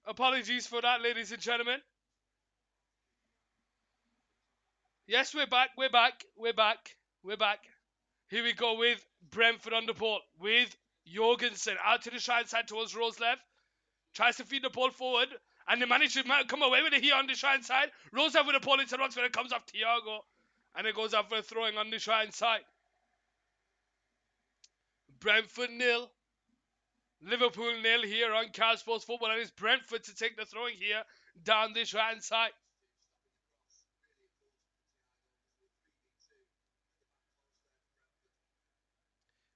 Apologies for that, ladies and gentlemen. Yes, we're back. We're back. We're back. We're back. Here we go with Brentford on the ball with Jorgensen out to the side side towards Rose left. Tries to feed the ball forward, and they manage to come away with it here on the side side. Rose left with the ball into the box, but it comes off Thiago, and it goes out for a throwing on the side side. Brentford nil. Liverpool nil here on Cal Sports Football, and it's Brentford to take the throwing here down this right hand side.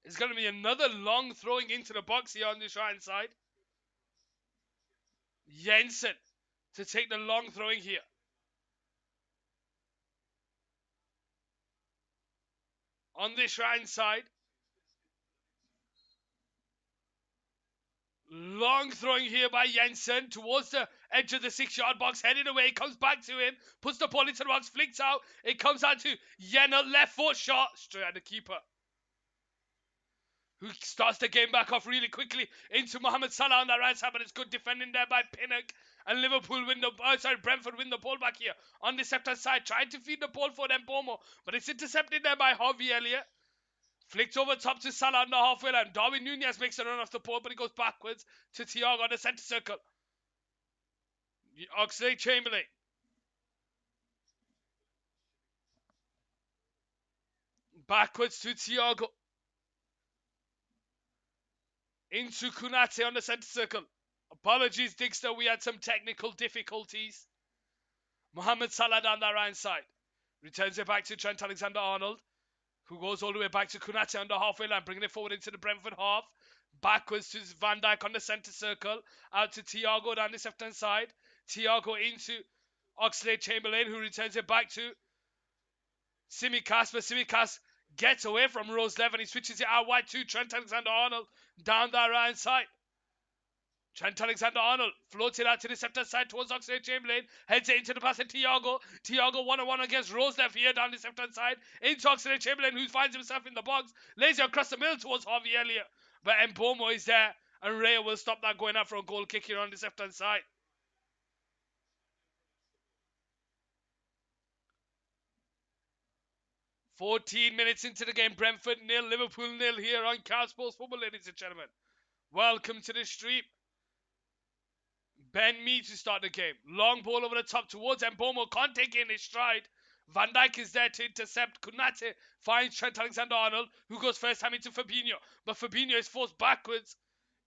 It's going to be another long throwing into the box here on this right hand side. Jensen to take the long throwing here. On this right hand side. Long throwing here by Jensen towards the edge of the 6-yard box, heading away, comes back to him, puts the ball into the box, flicks out, it comes out to Jenner, left foot shot, straight at the keeper, who starts the game back off really quickly into Mohamed Salah on that right side, but it's good defending there by Pinnock, and Liverpool Brentford win the ball back here on the left hand side, trying to feed the ball for them Bomo, but it's intercepted there by Harvey Elliott. Flicked over top to Salah on the halfway line. Darwin Nunez makes a run off the ball, but he goes backwards to Thiago on the centre circle. Oxlade-Chamberlain. Backwards to Thiago. Into Kunate on the centre circle. Apologies, Dixter, we had some technical difficulties. Mohamed Salah down that right side. Returns it back to Trent Alexander-Arnold, who goes all the way back to Kunate on the halfway line, bringing it forward into the Brentford half. Backwards to Van Dijk on the centre circle. Out to Thiago down the left-hand side. Thiago into Oxlade-Chamberlain, who returns it back to Tsimikas, but Tsimikas gets away from Rose Lev, and he switches it out wide to Trent Alexander-Arnold down that right side. Trent Alexander-Arnold floats it out to the left-hand side towards Oxlade-Chamberlain, heads it into the pass to Thiago. Thiago one-on-one against Rose Lev here down the left-hand side into Oxlade-Chamberlain, who finds himself in the box, lays it across the middle towards Harvey Elliott, but Mbomo is there, and Raya will stop that going out for a goal kick here on the left-hand side. "14 minutes into the game, Brentford nil, Liverpool nil here on Cal Sports Football, ladies and gentlemen. Welcome to the stream. Ben Mee to start the game. Long ball over the top towards Mbomo. Can't take it in his stride. Van Dijk is there to intercept. Kunate finds Trent Alexander-Arnold, who goes first time into Fabinho. But Fabinho is forced backwards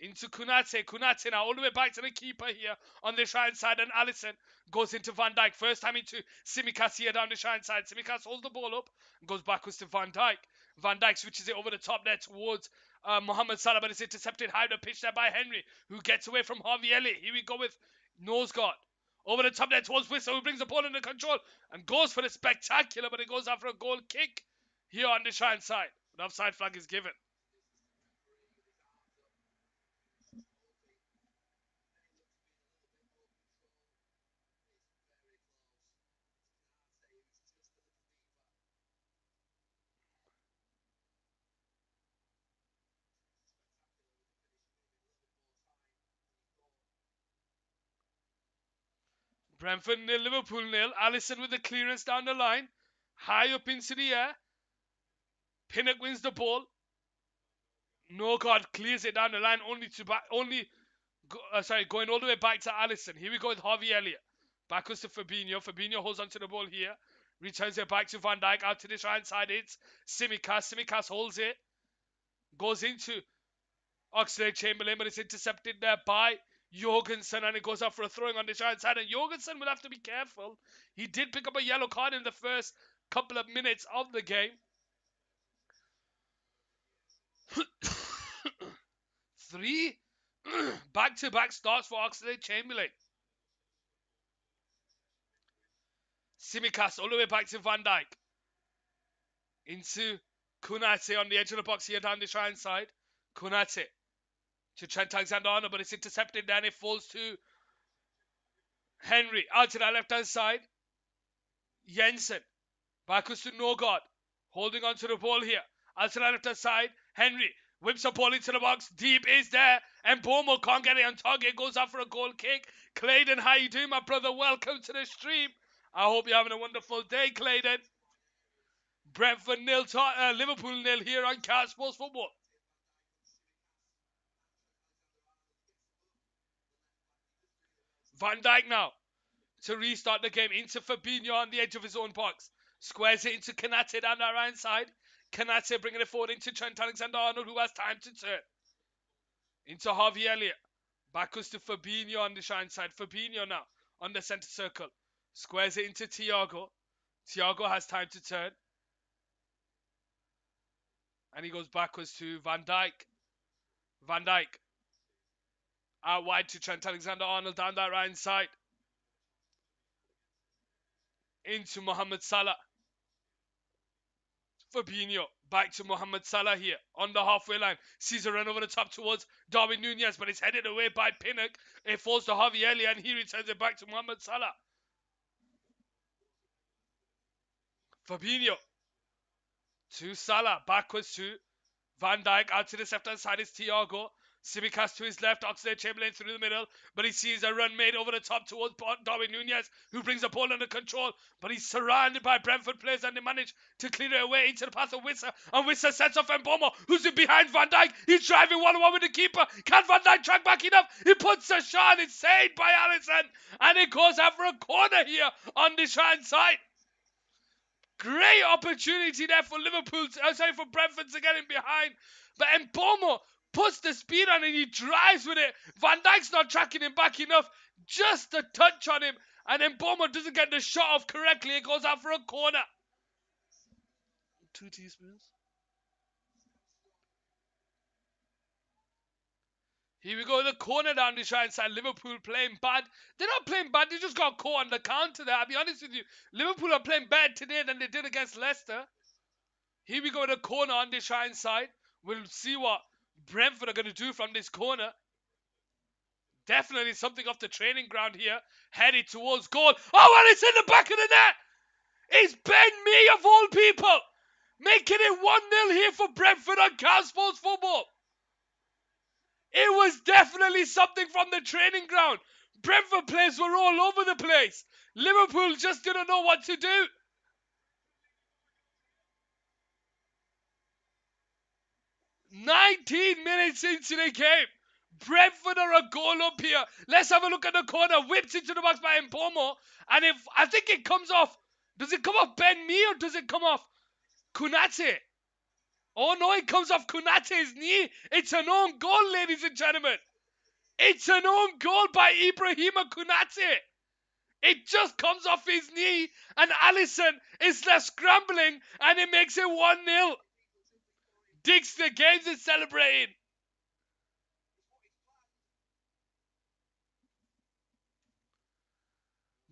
into Kunate. Kunate now all the way back to the keeper here on the right side. And Alisson goes into Van Dijk. First time into Tsimikas here down the right side. Tsimikas holds the ball up and goes backwards to Van Dijk. Van Dijk switches it over the top there towards Mohamed Salah, but it's intercepted high the pitch there by Henry, who gets away from Harvey Elliott. Here we go with Noseguard. Over the top there towards Whistle, who brings the ball under control and goes for the spectacular, but it goes out for a goal kick here on the right side. An offside flag is given. Brentford nil, Liverpool nil. Alisson with the clearance down the line. High up into the air. Pinnock wins the ball. Norgard clears it down the line going all the way back to Alisson. Here we go with Harvey Elliott. Backwards to Fabinho. Fabinho holds onto the ball here. Returns it back to Van Dijk. Out to this right side. It's Tsimikas. Tsimikas holds it. Goes into Oxlade-Chamberlain, but it's intercepted there by Jorgensen, and it goes up for a throwing on the right side. And Jorgensen will have to be careful. He did pick up a yellow card in the first couple of minutes of the game. 3 back-to-back starts for Oxlade-Chamberlain. Tsimikas all the way back to Van Dijk. Into Kunate on the edge of the box here down the right side. Kunate to Trent Alexander-Arnold, but it's intercepted then. It falls to Henry. Out to that left-hand side. Jensen. Backwards to Norgard. Holding on to the ball here. Out to that left-hand side. Henry Whips a ball into the box. Deep is there. And Bomo can't get it on target. Goes out for a goal kick. Clayton, how you doing, my brother? Welcome to the stream. I hope you're having a wonderful day, Clayton. Brentford nil, Liverpool nil here on Cat Sports Football. Van Dijk now to restart the game into Fabinho on the edge of his own box. Squares it into Konate down that right side. Konate bringing it forward into Trent Alexander-Arnold, who has time to turn. Into Harvey Elliott. Backwards to Fabinho on the shine side. Fabinho now on the centre circle. Squares it into Thiago. Thiago has time to turn. And he goes backwards to Van Dijk. Van Dijk. Out wide to Trent Alexander-Arnold down that right side. Into Mohamed Salah. Fabinho. Back to Mohamed Salah here on the halfway line. Sees a run over the top towards Darwin Nunez, but it's headed away by Pinnock. It falls to Harvey Elliott, and he returns it back to Mohamed Salah. Fabinho to Salah. Backwards to Van Dijk. Out to the left-hand side is Thiago. Simicas to his left, Oxlade-Chamberlain through the middle, but he sees a run made over the top towards Darwin Nunez, who brings the ball under control, but he's surrounded by Brentford players, and they manage to clear it away into the path of Wissa, and Wissa sets off Mbomo, who's in behind Van Dijk. He's driving 1-1 with the keeper. Can Van Dijk track back enough? He puts a shot. It's saved by Alisson, and it goes out for a corner here on the right side. Great opportunity there for Liverpool, for Brentford to get in behind, but Mbomo puts the speed on and he drives with it. Van Dijk's not tracking him back enough. Just a touch on him. And then Bomo doesn't get the shot off correctly. It goes out for a corner. 2 teaspoons. Here we go. The corner down the right side. Liverpool playing bad. They're not playing bad. They just got caught on the counter there. I'll be honest with you. Liverpool are playing bad today than they did against Leicester. Here we go. The corner on the right side. We'll see what Brentford are going to do from this corner. Definitely something off the training ground here. Headed towards goal. Oh, and it's in the back of the net. It's Ben Mee of all people. Making it 1-0 here for Brentford on Cat Sports Football. It was definitely something from the training ground. Brentford players were all over the place. Liverpool just didn't know what to do. 19 minutes into the game. Brentford are a goal up here. Let's have a look at the corner. Whipped into the box by Mbomo. And if I think it comes off. Does it come off Ben Mee or does it come off Konate? Oh no, it comes off Kunate's knee. It's an own goal, ladies and gentlemen. It's an own goal by Ibrahima Konate. It just comes off his knee. And Alisson is left scrambling. And it makes it 1-0. Dicks the games is celebrating.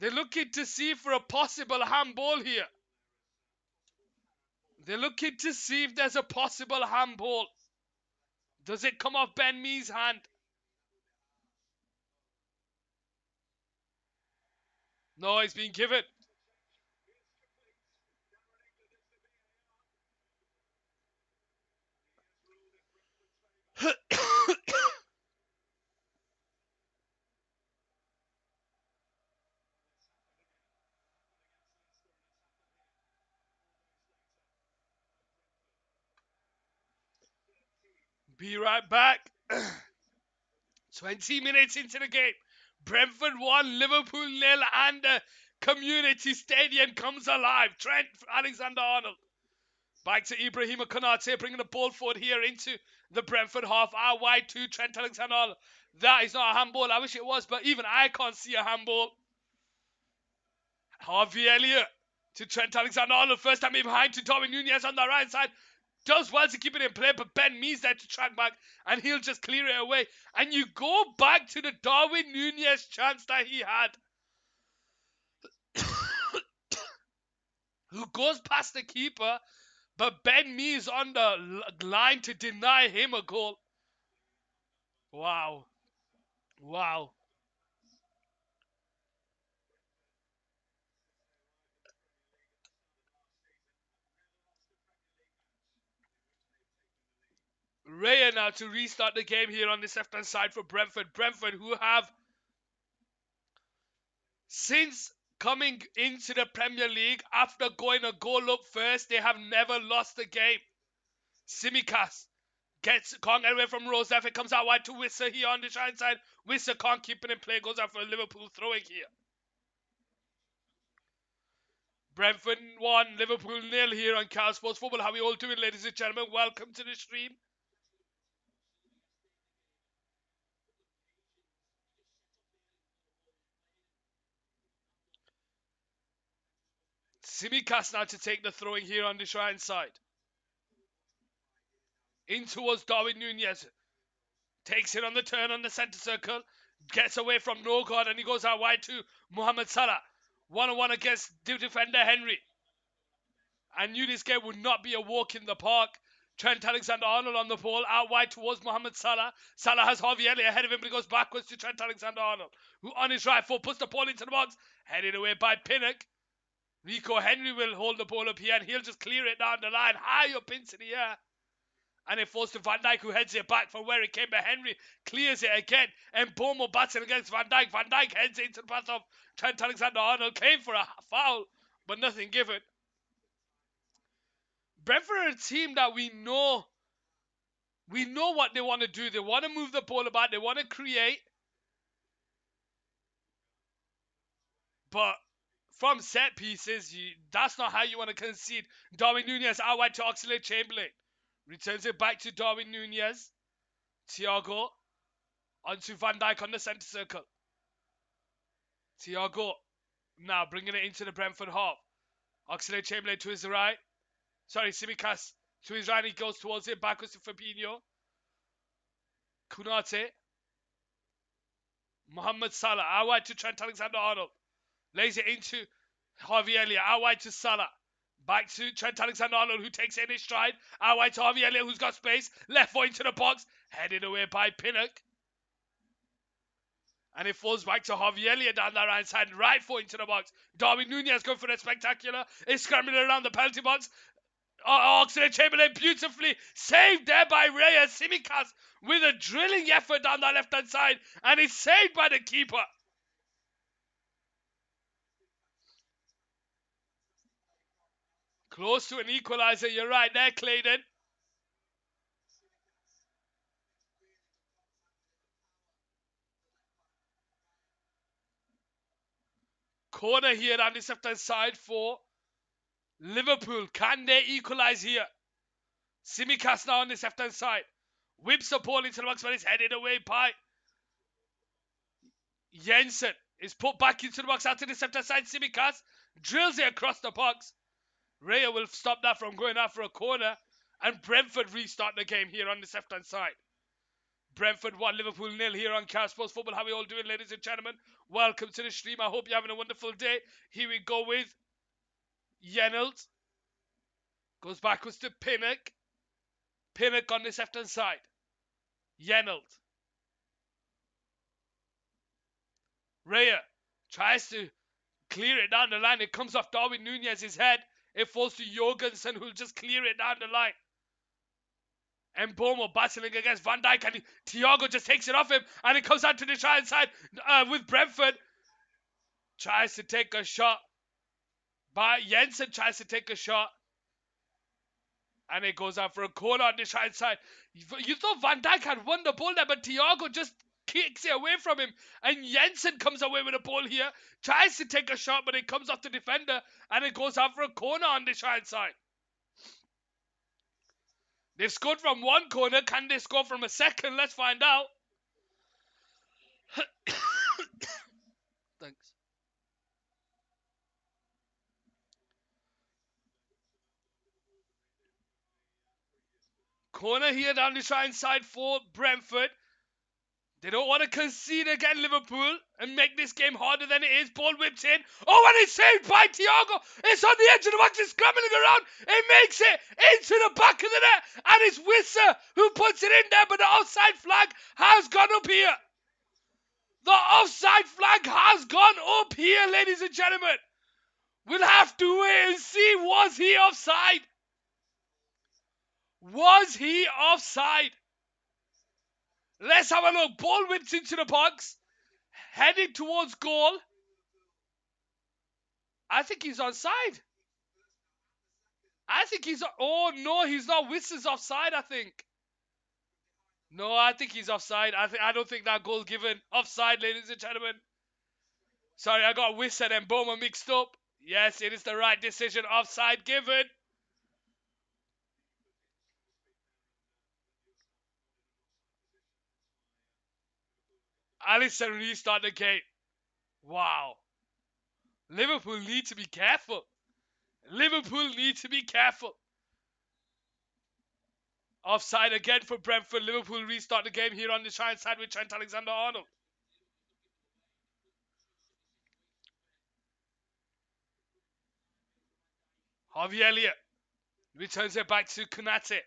They're looking to see for a possible handball here. They're looking to see if there's a possible handball. Does it come off Ben Mee's hand? No, it's been given. Be right back. 20 minutes into the game. Brentford 1, Liverpool 0, and the community stadium comes alive. Trent Alexander-Arnold. Back to Ibrahima Konate, bringing the ball forward here into the Brentford half. Out wide to Trent Alexander-Arnold. That is not a handball. I wish it was, but even I can't see a handball. Harvey Elliott to Trent Alexander-Arnold. First time in behind to Darwin Nunez on the right side. Does well to keep it in play, but Ben Mee's there to track back, and he'll just clear it away. And you go back to the Darwin Nunez chance that he had. Who goes past the keeper, but Ben Mee is on the line to deny him a goal. Wow. Wow. Raya now to restart the game here on this left-hand side for Brentford. Brentford, who have, since coming into the Premier League, after going a goal up first, they have never lost a game. Simicas can't get away from Rose. It comes out wide to Wissa here on the right side. Wissa can't keep it in play. Goes out for a Liverpool throwing here. Brentford 1, Liverpool 0 here on Cal Sports Football. How are we all doing, ladies and gentlemen? Welcome to the stream. Simicas now to take the throwing here on this right side. In towards Darwin Nunez. Takes it on the turn on the centre circle. Gets away from Norgard and he goes out wide to Mohamed Salah. 1-on-1 against the defender Henry. I knew this game would not be a walk in the park. Trent Alexander-Arnold on the ball, out wide towards Mohamed Salah. Salah has Harvey Elliott ahead of him, but he goes backwards to Trent Alexander-Arnold, who on his right foot puts the ball into the box, headed away by Pinnock. Rico Henry will hold the ball up here, and he'll just clear it down the line, high up into the air. And it falls to Van Dijk, who heads it back from where it came, but Henry clears it again. And Bomo battling against Van Dijk. Van Dijk heads it into the path of Trent Alexander-Arnold. Came for a foul, but nothing given. Brentford are a team that we know what they want to do. They want to move the ball about. They want to create. But from set pieces, that's not how you want to concede. Darwin Nunez out wide to Oxlade-Chamberlain. Returns it back to Darwin Nunez. Thiago onto Van Dijk on the centre circle. Thiago now bringing it into the Brentford half. Oxlade-Chamberlain to his right. Sorry, Simicas to his right. He goes towards it. Backwards to Fabinho. Kunate. Mohamed Salah. Out wide to Trent Alexander-Arnold. Lays it into Harvey Elliott. Out wide to Salah. Back to Trent Alexander-Arnold, who takes it in his stride. Out wide to Harvey Elliott, who's got space. Left foot into the box. Headed away by Pinnock. And it falls back to Harvey Elliott down that right side. Right foot into the box. Darwin Nunez going for the spectacular. Is scrambling around the penalty box. Oxlade-Chamberlain beautifully saved there by Raya. Simicas with a drilling effort down that left-hand side. And it's saved by the keeper. Close to an equaliser. You're right there, Clayton. Corner here on this left-hand side for Liverpool. Can they equalise here? Simicas now on this left-hand side. Whips the ball into the box, but it's headed away by Jensen. Is put back into the box out to the left-hand side. Simicas drills it across the box. Raya will stop that from going out for a corner. And Brentford restart the game here on this left-hand side. Brentford 1, Liverpool 0 here on Cal Sports Football. How are we all doing, ladies and gentlemen? Welcome to the stream. I hope you're having a wonderful day. Here we go with Yenelt. Goes backwards to Pinnock. Pinnock on this left-hand side. Yenelt. Raya tries to clear it down the line. It comes off Darwin Nunez's head. It falls to Jorgensen, who'll just clear it down the line. And Bomo battling against Van Dijk, and Thiago just takes it off him, and it comes out to the right side with Brentford. Tries to take a shot. But Jensen tries to take a shot. And it goes out for a corner on this right side. You thought Van Dijk had won the ball there, but Thiago just kicks it away from him. And Jensen comes away with the ball here. Tries to take a shot, but it comes off the defender. And it goes out for a corner on this right side. They've scored from one corner. Can they score from a second? Let's find out. Thanks. Corner here down this right side for Brentford. They don't want to concede again, Liverpool, and make this game harder than it is. Ball whips in. Oh, and it's saved by Thiago. It's on the edge of the box. It's scrambling around. It makes it into the back of the net. And it's Wissa who puts it in there, but the offside flag has gone up here. The offside flag has gone up here, ladies and gentlemen. We'll have to wait and see. Was he offside? Was he offside? Let's have a look. Ball whips into the box. Heading towards goal. I think he's onside. I think he's. Oh no, he's not. Whistles offside. I think. No, I think he's offside. I don't think that goal given offside, ladies and gentlemen. Sorry, I got Wissa and Boma mixed up. Yes, it is the right decision. Offside given. Alisson restart the game. Wow. Liverpool need to be careful. Liverpool need to be careful. Offside again for Brentford. Liverpool restart the game here on the Giant side with Trent Alexander-Arnold. Harvey Elliott returns it back to Konate.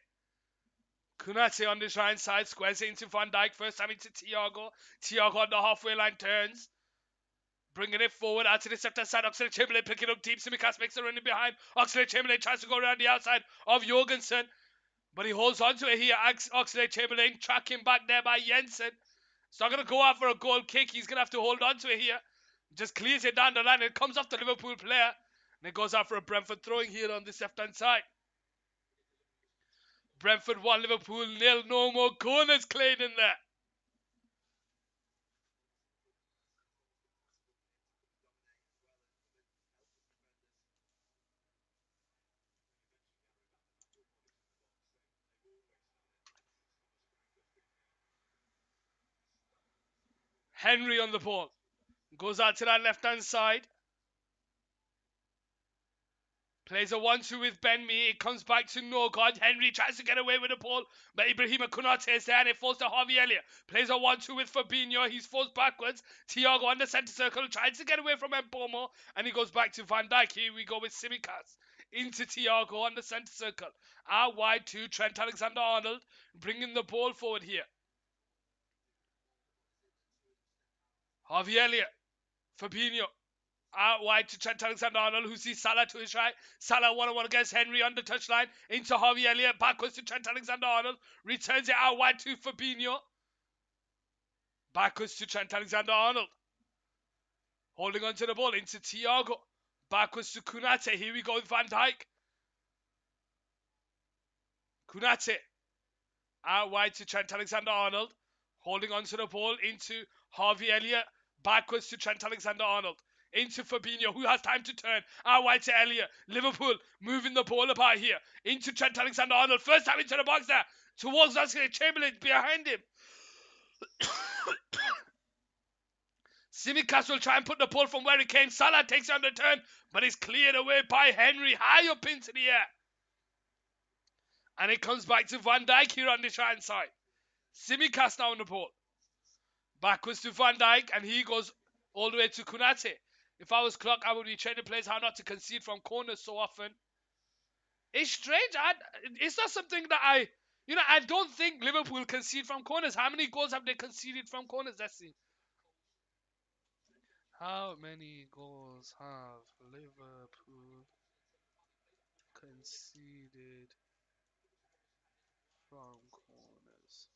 Konate on the Giant side squares it into Van Dijk. First time into Thiago. Thiago on the halfway line turns. Bringing it forward out to the left side. Oxlade-Chamberlain picking up deep. Tsimikas makes a run in behind. Oxlade-Chamberlain tries to go around the outside of Jorgensen. But he holds on to it here. Oxlade-Chamberlain tracking back there by Jensen. It's not going to go out for a goal kick. He's going to have to hold on to it here. Just clears it down the line. It comes off the Liverpool player. And it goes out for a Brentford throwing here on this left-hand side. Brentford 1, Liverpool 0. No more corners cleared in there. Henry on the ball. Goes out to that left-hand side. Plays a 1-2 with Ben Mee. It comes back to Norgard. Henry tries to get away with the ball, but Ibrahima Konate is there and it falls to Harvey Elliott. Plays a 1-2 with Fabinho. He's forced backwards. Thiago on the centre circle tries to get away from Mbomo and he goes back to Van Dijk. Here we go with Tsimikas. Into Thiago on the centre circle. Out wide to Trent Alexander-Arnold. Bringing the ball forward here. Harvey Elliott. Fabinho. Out wide to Trent Alexander-Arnold, who sees Salah to his right. Salah one-on-one against Henry on the touchline. Into Harvey Elliott, backwards to Trent Alexander-Arnold. Returns it out wide to Fabinho. Backwards to Trent Alexander-Arnold. Holding on to the ball into Thiago. Backwards to Konate. Here we go with Van Dijk. Konate. Out wide to Trent Alexander-Arnold. Holding on to the ball into Harvey Elliott. Backwards to Trent Alexander-Arnold. Into Fabinho, who has time to turn. Out wide to Elliott. Liverpool moving the ball about here. Into Trent Alexander-Arnold. First time into the box there. Towards Oxlade-Chamberlain behind him. Tsimikas will try and put the ball from where it came. Salah takes it on the turn, but it's cleared away by Henry. High up into the air. And it comes back to Van Dijk here on the right side. Tsimikas now on the ball. Backwards to Van Dijk, and he goes all the way to Konate. If I was Klopp, I would be training players how not to concede from corners so often. It's strange. It's not something that I don't think Liverpool concede from corners. How many goals have they conceded from corners? Let's see. How many goals have Liverpool conceded from corners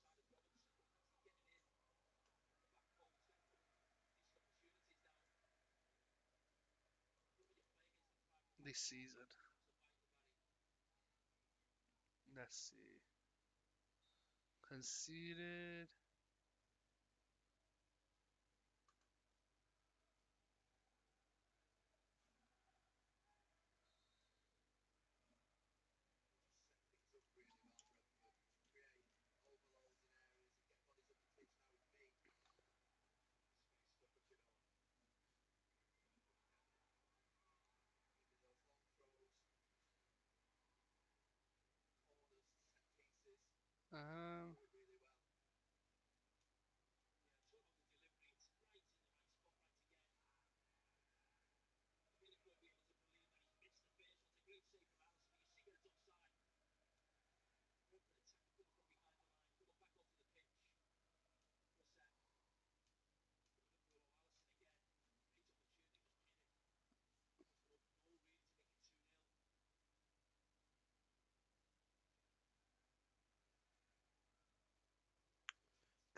this season? Let's see. Conceded. Um,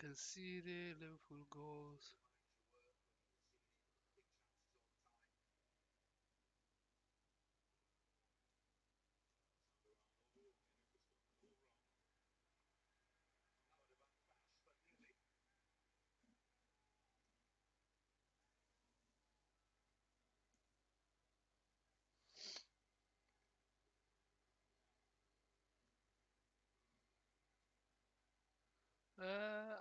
conceded. Liverpool goals.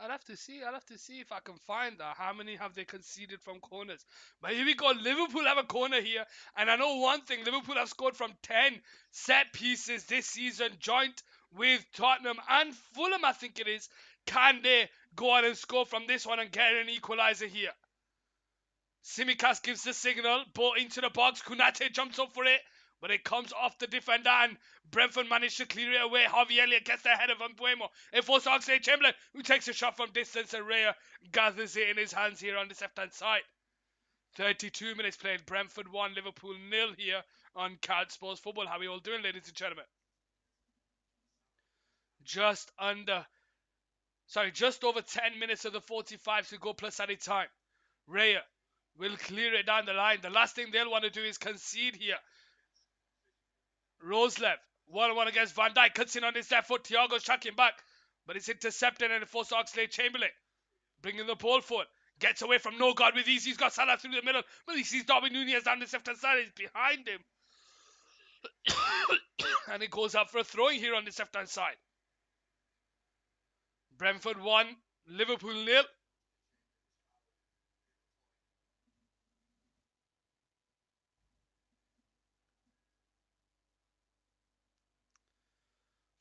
I'll have to see. I'll have to see if I can find that. How many have they conceded from corners? But here we go. Liverpool have a corner here. And I know one thing. Liverpool have scored from 10 set pieces this season, joint with Tottenham and Fulham, I think it is. Can they go on and score from this one and get an equaliser here? Simicas gives the signal. Ball into the box. Kunate jumps up for it. But it comes off the defender and Brentford managed to clear it away. Harvey Elliott gets the head of Mbuemo. It forces Oxlade-Chamberlain, who takes a shot from distance, and Raya gathers it in his hands here on the left-hand side. 32 minutes played. Brentford 1, Liverpool 0 here on Card Sports Football. How are we all doing, ladies and gentlemen? Just over 10 minutes of the 45 to go plus any time. Raya will clear it down the line. The last thing they'll want to do is concede here. Roslev, 1-1 against Van Dijk, cuts in on his left foot. Thiago's tracking back, but it's intercepted and it forces Oxlade-Chamberlain, bringing the ball forward. Gets away from no guard with ease. He's got Salah through the middle, but he sees Darwin Nunez down the left-hand side. He's behind him. And it goes up for a throwing here on the left-hand side. Brentford 1, Liverpool 0.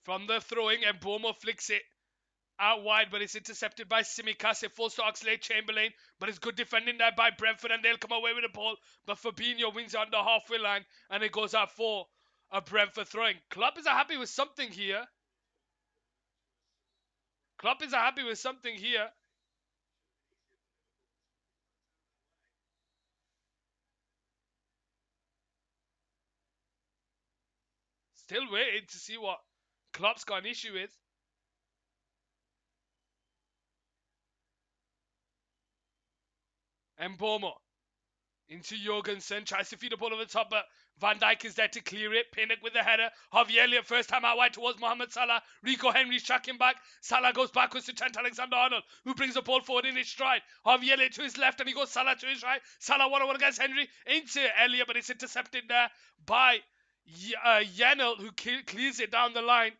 From the throwing, and Mbuemo flicks it out wide, but it's intercepted by Simicas. It falls to Oxlade-Chamberlain, but it's good defending there by Brentford, and they'll come away with the ball. But Fabinho wins on the halfway line, and it goes out for a Brentford throwing. Klopp is happy with something here. Still waiting to see what Klopp's got an issue with. Mbuemo into Jorgensen, tries to feed the ball over the top, but Van Dijk is there to clear it. Pinnock with the header. Harvey Elliott first time out wide towards Mohamed Salah. Rico Henry's tracking back. Salah goes backwards to Trent Alexander-Arnold, who brings the ball forward in his stride. Harvey Elliott to his left, and he goes Salah to his right. Salah 1-on-1 against Henry into Elliott, but it's intercepted there by Yenel, who clears it down the line.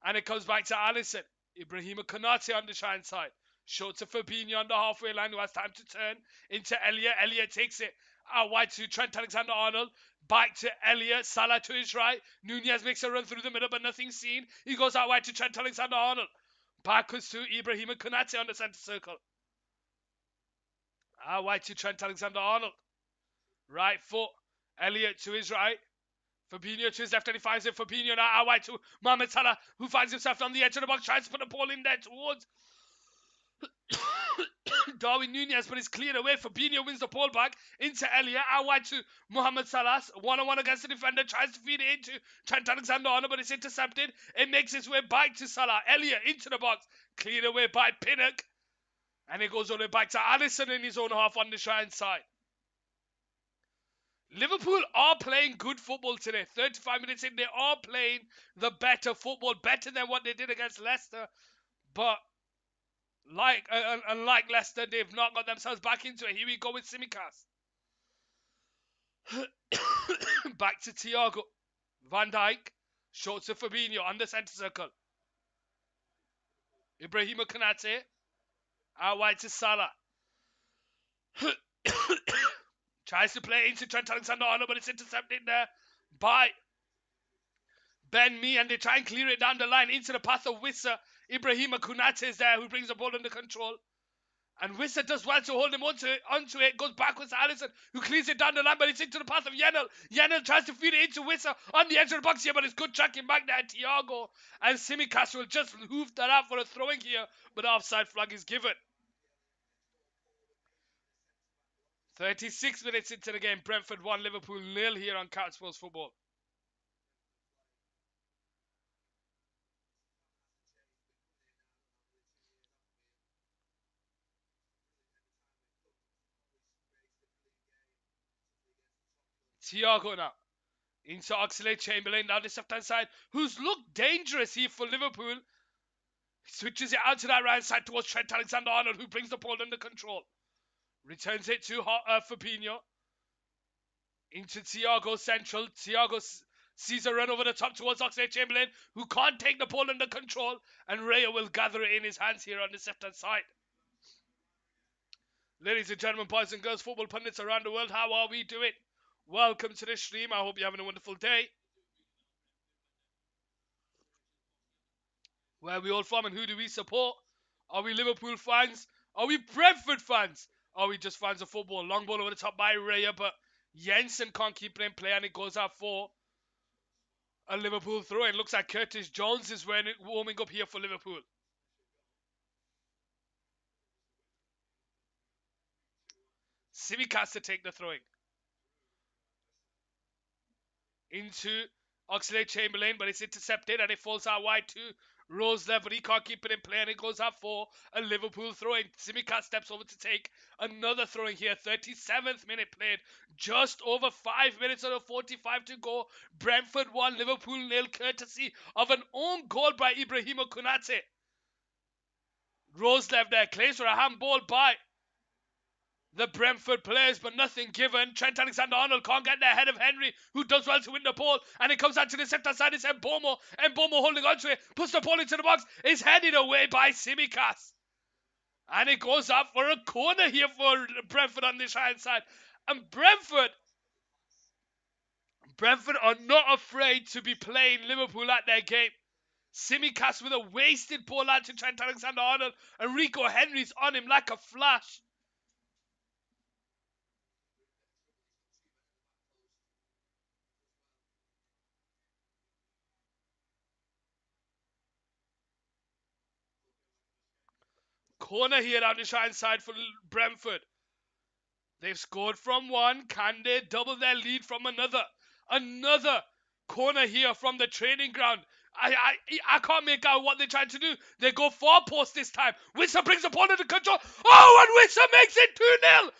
And it comes back to Alisson. Ibrahima Konate on the shine side. Short to Fabinho on the halfway line, who has time to turn into Elliott. Elliott takes it out wide to Trent Alexander-Arnold. Back to Elliott. Salah to his right. Nunez makes a run through the middle, but nothing seen. He goes out wide to Trent Alexander-Arnold. Backwards to Ibrahima Konate on the centre circle. Out wide to Trent Alexander-Arnold. Right foot. Elliott to his right. Fabinho to his left, and he finds it. Fabinho now out wide to Mohamed Salah, who finds himself on the edge of the box, tries to put the ball in there towards Darwin Nunez, but it's cleared away. Fabinho wins the ball back into Elliott, out wide to Mohamed Salah. 1-on-1 against the defender, tries to feed it into Trent Alexander-Arnold, but it's intercepted. It makes its way back to Salah. Elliott into the box, cleared away by Pinnock, and it goes all the way back to Alisson in his own half on the right side. Liverpool are playing good football today. 35 minutes in, they are playing the better football, better than what they did against Leicester. But unlike Leicester, they've not got themselves back into it. Here we go with Simicas. Back to Thiago. Van Dijk. Short to Fabinho on the centre circle. Ibrahima Konate. Out wide to Salah. Tries to play into Trent Alexander-Arnold, but it's intercepted there by Ben Mee, and they try and clear it down the line into the path of Wissa. Ibrahima Konate is there, who brings the ball under control. And Wissa does well to hold him onto it. Goes backwards to Alisson, who clears it down the line, but it's into the path of Yenel. Yenel tries to feed it into Wissa on the edge of the box here, but it's good tracking back there. Thiago and Simicas will just hoof that out for a throwing here, but the offside flag is given. 36 minutes into the game, Brentford 1, Liverpool 0 here on Cat Sports Football. Thiago now. Into Oxlade-Chamberlain down the left-hand side, who's looked dangerous here for Liverpool. Switches it out to that right side towards Trent Alexander-Arnold, who brings the ball under control. Returns it to Fabinho. Into Thiago central. Thiago sees a run over the top towards Oxlade-Chamberlain, who can't take the ball under control, and Raya will gather it in his hands here on the left-hand side. Ladies and gentlemen, boys and girls, football pundits around the world, how are we doing? Welcome to the stream. I hope you're having a wonderful day. Where are we all from and who do we support? Are we Liverpool fans? Are we Brentford fans? Are we just fans of football? Long ball over the top by Raya, but Jensen can't keep it in play and it goes out for a Liverpool throw. It looks like Curtis Jones is warming up here for Liverpool. Simicast to take the throwing. Into Oxlade-Chamberlain, but it's intercepted and it falls out wide to Roseland, but he can't keep it in play and it goes out for a Liverpool throwing. Simicast steps over to take another throwing here. 37th minute played. Just over 5 minutes out of 45 to go. Brentford 1, Liverpool 0, courtesy of an own goal by Ibrahima Konate. Roseland there claims for a handball by the Brentford players, but nothing given. Trent Alexander-Arnold can't get there ahead of Henry, who does well to win the ball, and it comes out to the center side. It's Mbomo. Mbomo holding on to it, puts the ball into the box, is headed away by Simicast. And it goes up for a corner here for Brentford on this right side. And Brentford are not afraid to be playing Liverpool at their game. Simicast with a wasted ball out to Trent Alexander-Arnold, and Rico Henry's on him like a flash. Corner here down the right side for Brentford. They've scored from one. Can they double their lead from another? Another corner here from the training ground. I can't make out what they're trying to do. They go far post this time. Wissa brings the ball under control. Oh, and Wissa makes it 2-0.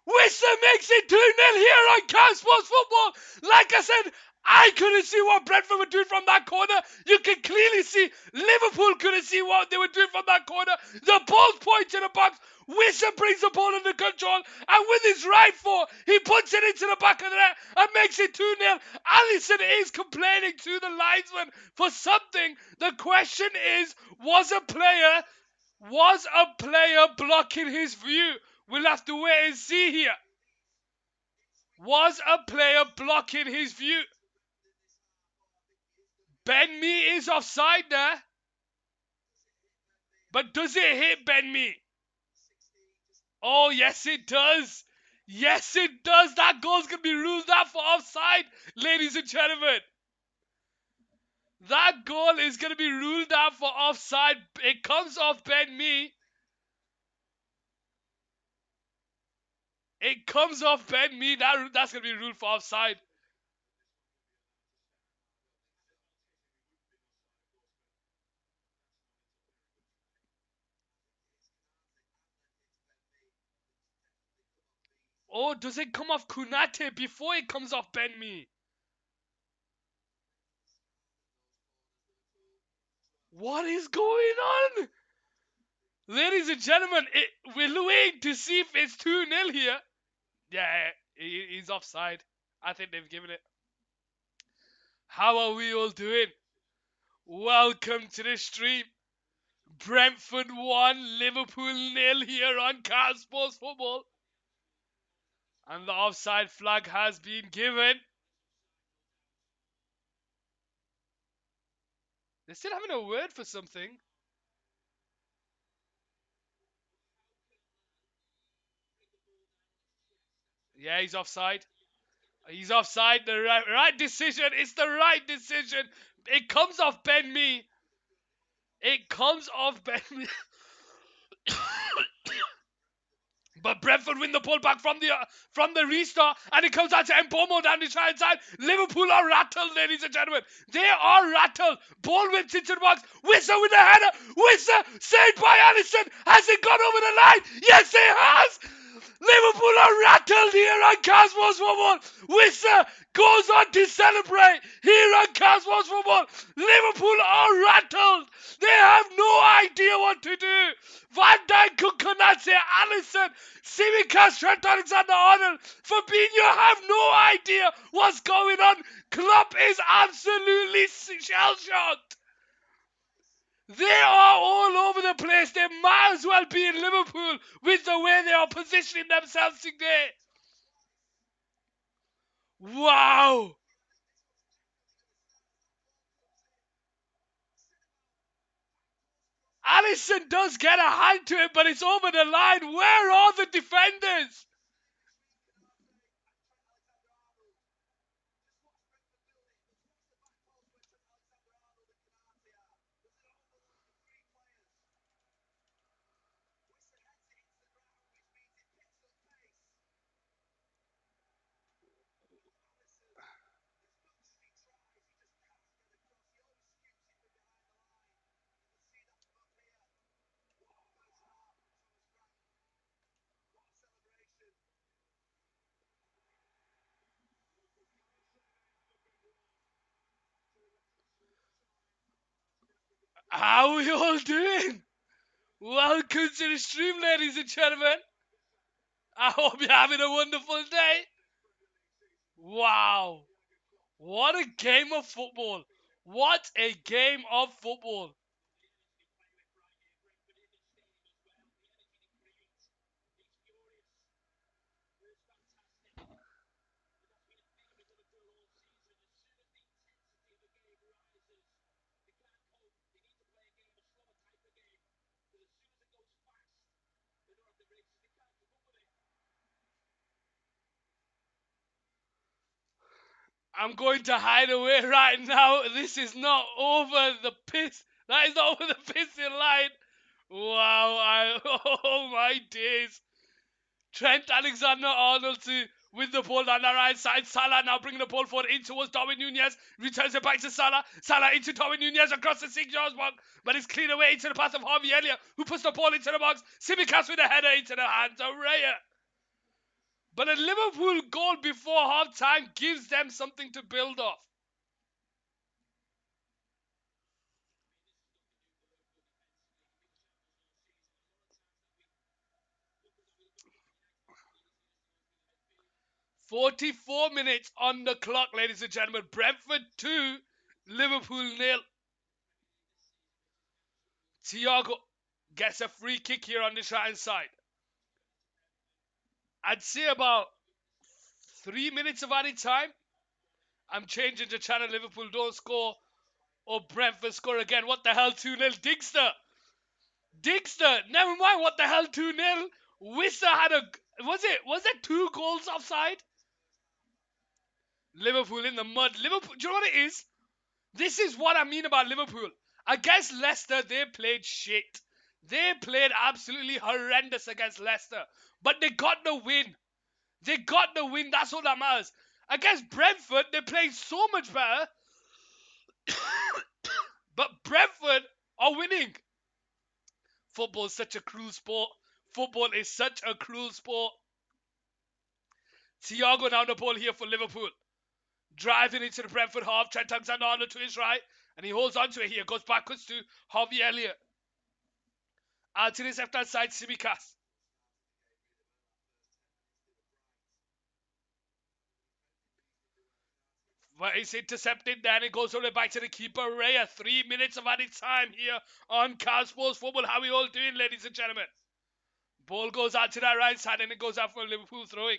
Wissa makes it 2-0 here on Cal Sports Football. Like I said, I couldn't see what Brentford were doing from that corner. You can clearly see Liverpool couldn't see what they were doing from that corner. The ball's pointed to the box. Wissa brings the ball under control, and with his right foot, he puts it into the back of the net and makes it 2-0. Allison is complaining to the linesman for something. The question is, was a player blocking his view? We'll have to wait and see here. Was a player blocking his view? Ben Mee is offside there. But does it hit Ben Mee? Oh, yes it does. Yes it does. That goal's going to be ruled out for offside, ladies and gentlemen. That goal is going to be ruled out for offside. It comes off Ben Mee. It comes off Ben Mee. That's going to be ruled for offside. Oh, does it come off Konate before it comes off Ben Mee? What is going on? Ladies and gentlemen, we're waiting to see if it's 2-0 here. Yeah, he's offside. I think they've given it. How are we all doing? Welcome to the stream. Brentford 1, Liverpool 0 here on Car Sports Football. And the offside flag has been given. They're still having a word for something. Yeah, he's offside. He's offside. The right decision. It's the right decision. It comes off Ben Mee. It comes off Ben Mee. But Brentford win the ball back from the restart, and it comes out to Mbomo down the right side. Liverpool are rattled, ladies and gentlemen. They are rattled. Ball whipped into the box. Wissa with the header. Wissa saved by Allison. Has it gone over the line? Yes, it has. Liverpool are rattled here on Cosmos Football. Wissa goes on to celebrate here on Cosmos Football. Liverpool are rattled. They have no idea what to do. Van Dijk, Konate, Alisson, Simicast, Trent Alexander-Arnold, Fabinho have no idea what's going on. Klopp is absolutely shell-shocked. They are all over the place. They might as well be in Liverpool with the way they are positioning themselves today. Wow. Alisson does get a hand to it, but it's over the line. Where are the defenders? How are we all doing? Welcome to the stream, ladies and gentlemen. I hope you're having a wonderful day. Wow. What a game of football. What a game of football. I'm going to hide away right now. This is not over the piss. That is not over the pissing line. Wow, oh my days. Trent Alexander-Arnold with the ball on the right side. Salah now bringing the ball forward in towards Darwin Nunez. Returns it back to Salah. Salah into Darwin Nunez across the 6 yard mark. But it's cleared away into the path of Harvey Elliott, who puts the ball into the box. Simicast with a header into the hands of Raya. But a Liverpool goal before half time gives them something to build off. 44 minutes on the clock, ladies and gentlemen. Brentford 2, Liverpool 0. Thiago gets a free kick here on this right-hand side. I'd say about 3 minutes of added time. I'm changing the channel. Liverpool don't score or Brentford score again. What the hell, 2-0. Digster, never mind what the hell, 2-0. Wissa had a... Was it 2 goals offside? Liverpool in the mud. Liverpool, do you know what it is? This is what I mean about Liverpool. Against Leicester, they played shit. They played absolutely horrendous against Leicester. But they got the win. They got the win. That's all that matters. Against Brentford, they played so much better. But Brentford are winning. Football is such a cruel sport. Football is such a cruel sport. Thiago down the ball here for Liverpool. Driving into the Brentford half. Trent Alexander-Arnold to his right. And he holds on to it here. Goes backwards to Harvey Elliott. Out to his left-hand side, Simicast. But it's intercepted, then it goes all the way back to the keeper, Raya. 3 minutes of added time here on Cal Sports Football. How are we all doing, ladies and gentlemen? Ball goes out to that right side and it goes out for Liverpool throwing.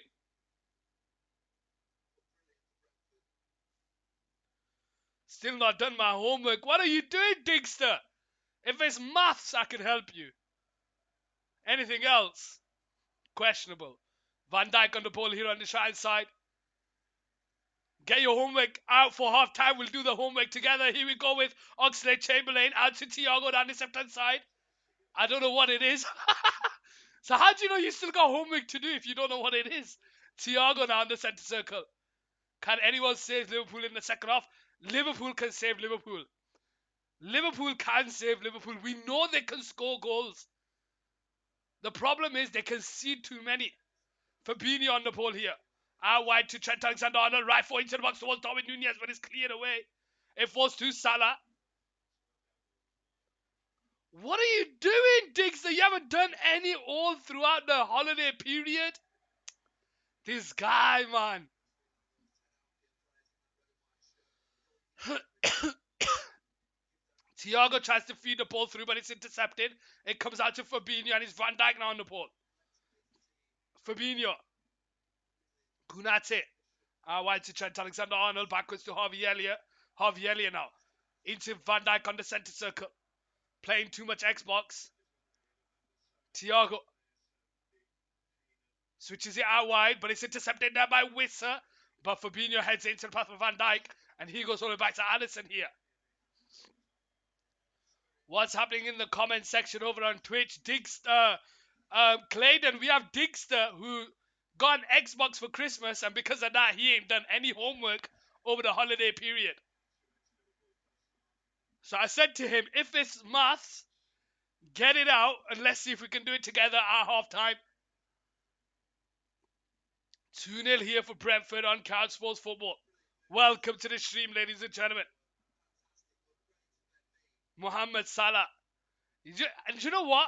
Still not done my homework. What are you doing, Digster? If it's maths, I can help you. Anything else? Questionable. Van Dijk on the ball here on the right side. Get your homework out for half time. We'll do the homework together. Here we go with Oxlade-Chamberlain out to Thiago down the left-hand side. I don't know what it is. So how do you know you still got homework to do if you don't know what it is? Thiago now in the centre circle. Can anyone save Liverpool in the second half? Liverpool can save Liverpool. Liverpool can save Liverpool. We know they can score goals. The problem is they concede too many. Fabinho on the ball here. Out wide to Trent Alexander-Arnold. Right foot into the box towards Darwin Nunez, but it's cleared away. It falls to Salah. What are you doing, Diggs? You haven't done any all throughout the holiday period. This guy, man. Thiago tries to feed the ball through, but it's intercepted. It comes out to Fabinho, and it's Van Dijk now on the ball. Fabinho. Kunate. Wide to Trent Alexander-Arnold. Backwards to Harvey Elliott. Harvey Elliott now. Into Van Dijk on the centre circle. Playing too much Xbox. Thiago. Switches it out wide, but it's intercepted there by Wissa. But Fabinho heads into the path of Van Dijk. And he goes all the way back to Alisson here. What's happening in the comment section over on Twitch? Digster, Clayton, we have Digster who got an Xbox for Christmas, and because of that, he ain't done any homework over the holiday period. So I said to him, if it's maths, get it out, and let's see if we can do it together at halftime. 2-0 here for Brentford on Couch Sports Football. Welcome to the stream, ladies and gentlemen. Mohamed Salah. And you know what?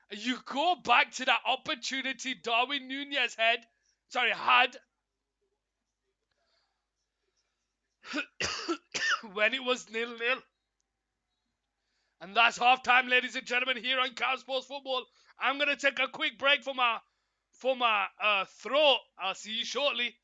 You go back to that opportunity Darwin Nunez had when it was 0-0. And that's halftime, ladies and gentlemen, here on Couch Sports Football. I'm going to take a quick break for my throat. I'll see you shortly.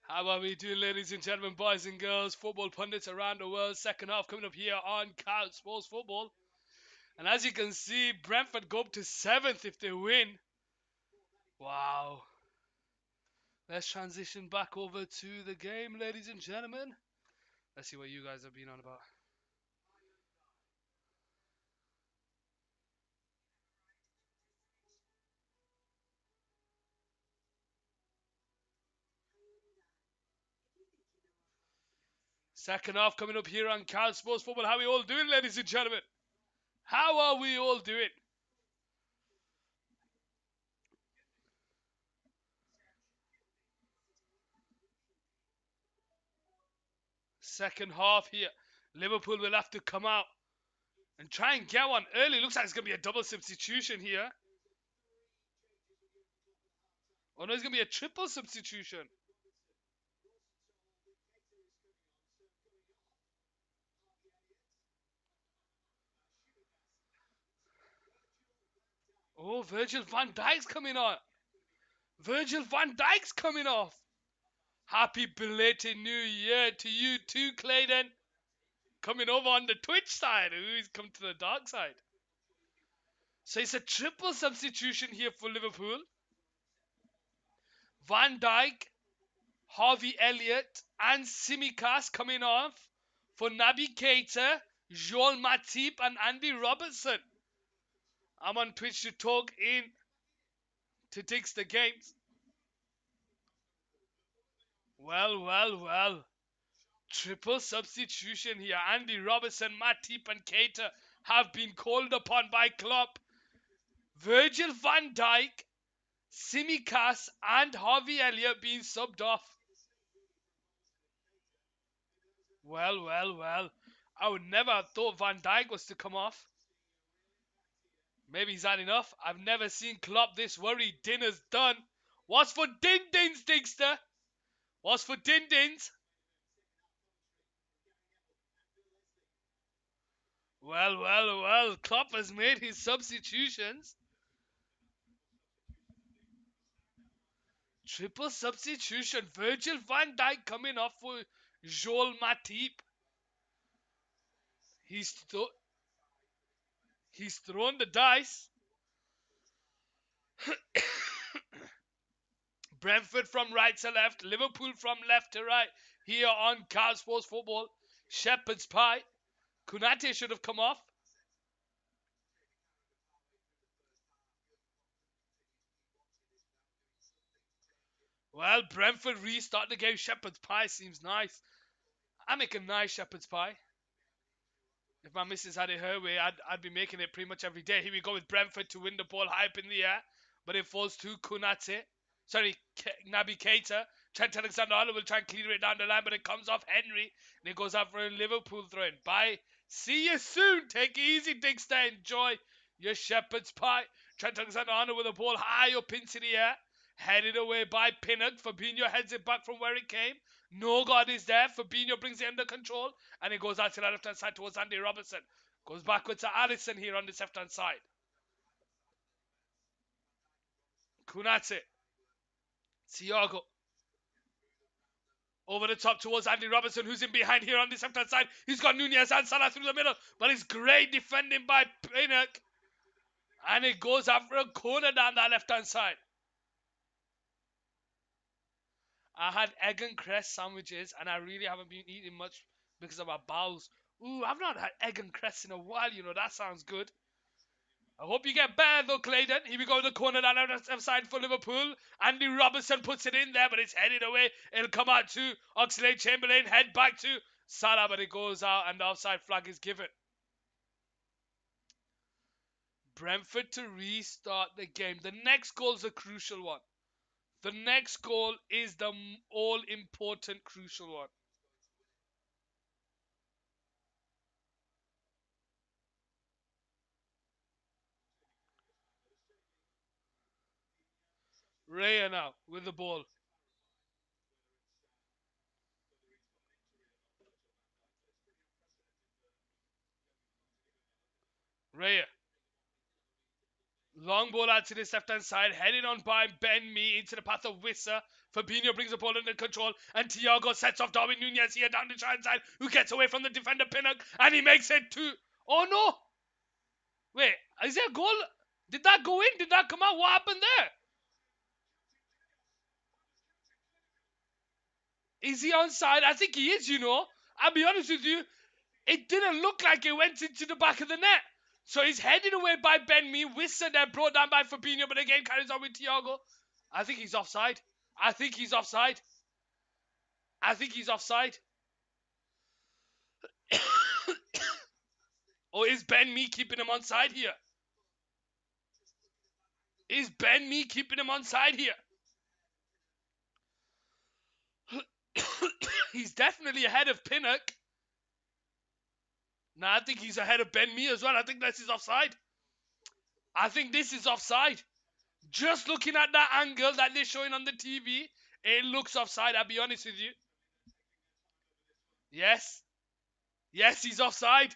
How are we doing, ladies and gentlemen, boys and girls, football pundits around the world? Second half coming up here on Couch Sports Football. And as you can see, Brentford go up to 7th if they win. Wow. Let's transition back over to the game, ladies and gentlemen. Let's see what you guys have been on about. Second half coming up here on Couch Sports Football. How are we all doing, ladies and gentlemen? How are we all doing? Second half here. Liverpool will have to come out and try and get one early. Looks like it's going to be a double substitution here. Oh no, it's going to be a triple substitution. Oh, Virgil van Dijk's coming on. Virgil van Dijk's coming off. Happy belated New Year to you too, Clayton. Coming over on the Twitch side. He's come to the dark side. So it's a triple substitution here for Liverpool. Van Dijk, Harvey Elliott, and Simicast coming off for Naby Keita, Joel Matip, and Andy Robertson. I'm on Twitch to talk in to Dix the games. Well. Triple substitution here. Andy Robertson, Matip, and Keita have been called upon by Klopp. Virgil van Dijk, Simicast, and Harvey Elliott being subbed off. Well. I would never have thought Van Dijk was to come off. Maybe he's had enough. I've never seen Klopp this worried. Dinner's done. What's for Din-Dins, Digster? What's for Din-Dins? Well. Klopp has made his substitutions. Triple substitution. Virgil van Dijk coming off for Joel Matip. He's thrown the dice. Brentford from right to left. Liverpool from left to right. Here on Couch Sports Football. Shepherd's Pie. Kunate should have come off. Well, Brentford restart the game. Shepherd's Pie seems nice. I make a nice Shepherd's Pie. If my missus had it her way, I'd be making it pretty much every day. Here we go with Brentford to win the ball, high up in the air. But it falls to Kunate. Sorry, Naby Keita. Trent Alexander-Arnold will try and clear it down the line, but it comes off Henry. And it goes out for a Liverpool throw-in. Bye. See you soon. Take it easy, Digster. Enjoy your Shepherd's Pie. Trent Alexander-Arnold with the ball high up into the air. Headed away by Pinnock. Fabinho heads it back from where it came. No God is there. Fabinho brings it under control. And it goes out to the left-hand side towards Andy Robertson. Goes backwards to Alisson here on the left-hand side. Kunate. Thiago. Over the top towards Andy Robertson, who's in behind here on the left-hand side. He's got Nunez and Salah through the middle. But it's great defending by Pinnock. And it goes out for a corner down that left-hand side. I had egg and cress sandwiches, and I really haven't been eating much because of my bowels. Ooh, I've not had egg and cress in a while, you know, that sounds good. I hope you get better though, Clayton. Here we go, the corner down the left side for Liverpool. Andy Robertson puts it in there, but it's headed away. It'll come out to Oxlade-Chamberlain, head back to Salah, but it goes out and the offside flag is given. Brentford to restart the game. The next goal is a crucial one. The next goal is the all-important crucial one. Raya now with the ball. Raya. Long ball out to this left-hand side, headed on by Ben Mee into the path of Wissa. Fabinho brings the ball under control, and Thiago sets off Darwin Nunez here down the right side, who gets away from the defender Pinnock, and he makes it 2. Oh no! Wait, is there a goal? Did that go in? Did that come out? What happened there? Is he onside? I think he is, you know. I'll be honest with you. It didn't look like it went into the back of the net. So he's headed away by Ben Mee. Wissa there brought down by Fabinho, but the game carries on with Thiago. I think he's offside. I think he's offside. I think he's offside. Or is Ben Mee keeping him onside here? Is Ben Mee keeping him onside here? He's definitely ahead of Pinnock. Now I think he's ahead of Ben Mee as well. I think this is offside. I think this is offside. Just looking at that angle that they're showing on the TV, it looks offside, I'll be honest with you. Yes. Yes, he's offside.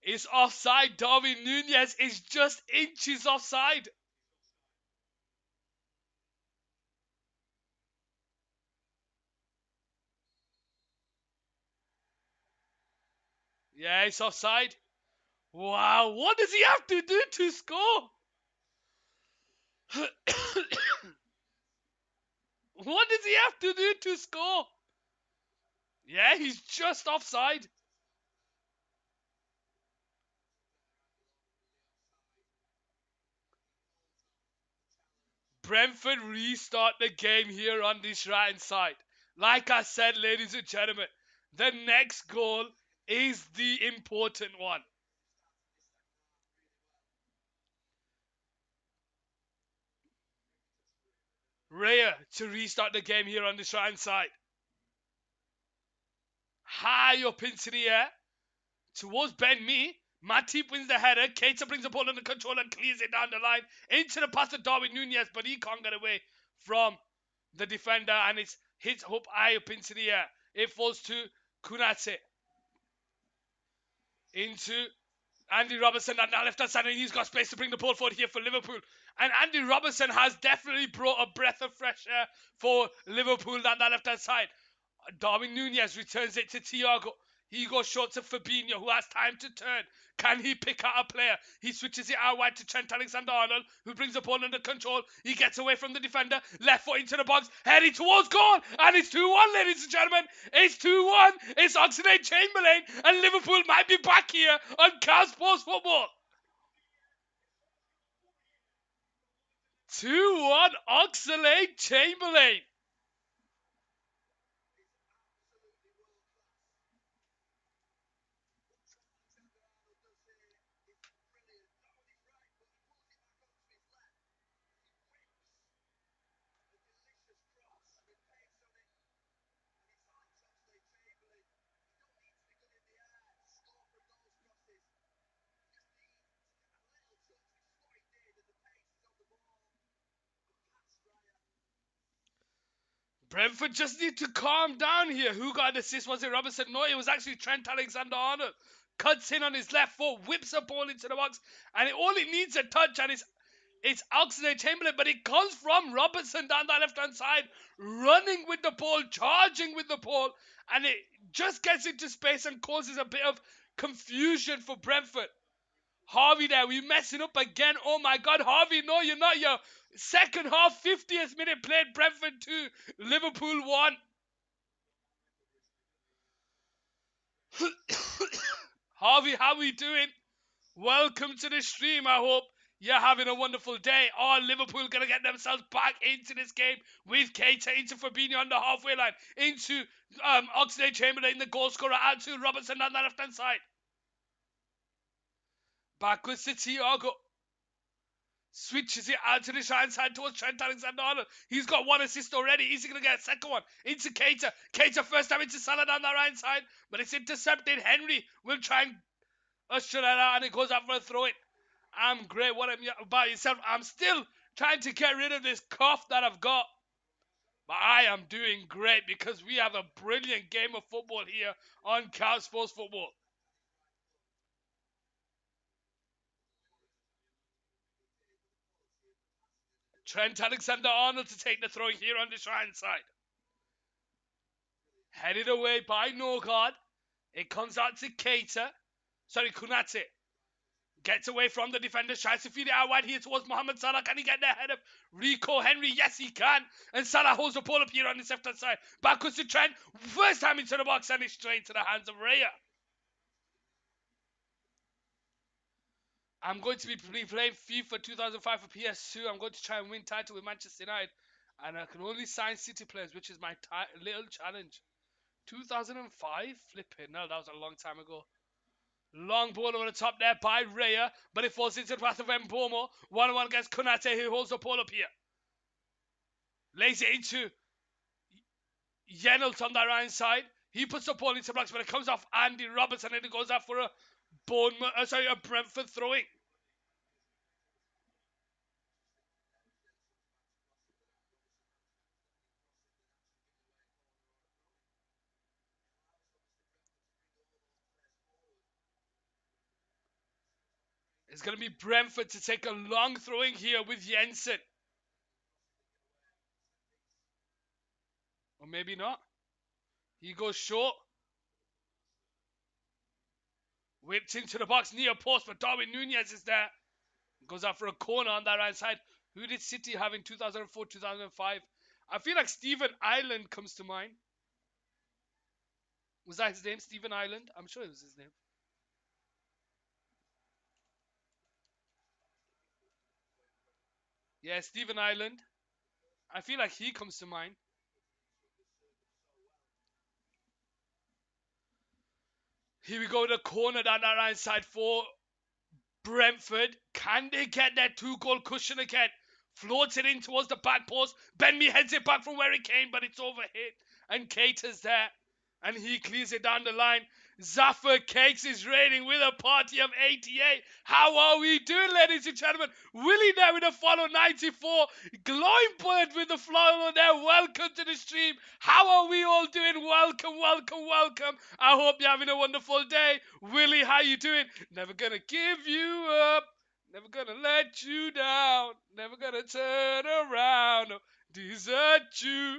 It's offside. Darwin Nunez is just inches offside. Yeah, it's offside. Wow, what does he have to do to score? What does he have to do to score? Yeah, he's just offside. Brentford restart the game here on this right-hand side. Like I said, ladies and gentlemen, the next goal is the important one. Raya to restart the game here on this right-hand side. High up into the air towards Ben Mee. Matip wins the header. Keita brings the ball under control and clears it down the line into the pass of Darwin Nunez, but he can't get away from the defender, and it's hits up high up into the air. It falls to Kunate. Into Andy Robertson on the left-hand side, and he's got space to bring the ball forward here for Liverpool. And Andy Robertson has definitely brought a breath of fresh air for Liverpool on that left-hand side. Darwin Nunez returns it to Thiago. He goes short to Fabinho, who has time to turn. Can he pick out a player? He switches it out wide to Trent Alexander-Arnold, who brings the ball under control. He gets away from the defender, left foot into the box, heading towards goal, and it's 2-1, ladies and gentlemen. It's 2-1. It's Oxlade-Chamberlain, and Liverpool might be back here on Cow Sports Football. 2-1, Oxlade-Chamberlain. Brentford just need to calm down here. Who got an assist? Was it Robertson? No, it was actually Trent Alexander-Arnold. Cuts in on his left foot, whips a ball into the box, and all it needs a touch, and it's Oxlade-Chamberlain, but it comes from Robertson down that left-hand side, running with the ball, charging with the ball, and it just gets into space and causes a bit of confusion for Brentford. Harvey there, we messing up again. Oh my God, Harvey, no, you're not. Your second half, 50th minute played, Brentford 2, Liverpool 1. Harvey, how we doing? Welcome to the stream. I hope you're having a wonderful day. Are Liverpool going to get themselves back into this game with Keita into Fabinho on the halfway line, into Oxlade-Chamberlain, the goal scorer, out to Robertson on the left-hand side. Backwards to Thiago. Switches it out to the right side towards Trent Alexander-Arnold. He's got one assist already. Is he going to get a second one? Into Keita. Keita first time into Salah down the right side, but it's intercepted. Henry will try and usher that out, and it goes out for a throw-in. I'm great. What about yourself? I'm still trying to get rid of this cough that I've got. But I am doing great because we have a brilliant game of football here on Cow Sports Football. Trent Alexander-Arnold to take the throw here on this right side. Headed away by Norgard. It comes out to Keita. Sorry, Konate. Gets away from the defenders, tries to feed it out wide here towards Mohamed Salah. Can he get there ahead of Rico Henry? Yes, he can. And Salah holds the ball up here on his left-hand side. Backwards to Trent. First time into the box and it's straight to the hands of Raya. I'm going to be playing FIFA 2005 for PS2. I'm going to try and win title with Manchester United. And I can only sign City players, which is my little challenge. 2005? Flipping. No, that was a long time ago. Long ball over the top there by Raya, but it falls into the path of Mbomo. 1-1 against Konate, who holds the ball up here. Lays it into Yenelt on the right side. He puts the ball into blocks, but it comes off Andy Robertson and it goes out for a Brentford throwing. It's going to be Brentford to take a long throwing here with Jensen. Or maybe not. He goes short. Whipped into the box near post, but Darwin Nunez is there. Goes out for a corner on that right side. Who did City have in 2004, 2005? I feel like Stephen Ireland comes to mind. Was that his name, Stephen Ireland? I'm sure it was his name. Yeah, Stephen Ireland. I feel like he comes to mind. Here we go, the corner down that right side for Brentford. Can they get their 2-goal cushion again? Floats it in towards the back post. Ben Mee heads it back from where it came, but it's overhit. And Keita's there. And he clears it down the line. Zaffa Cakes is reigning with a party of 88. How are we doing, ladies and gentlemen? Willie there with a follow 94. Glowing bird with the follow there. Welcome to the stream. How are we all doing? Welcome, welcome, welcome. I hope you're having a wonderful day. Willie, how you doing? Never gonna give you up. Never gonna let you down. Never gonna turn around or desert you.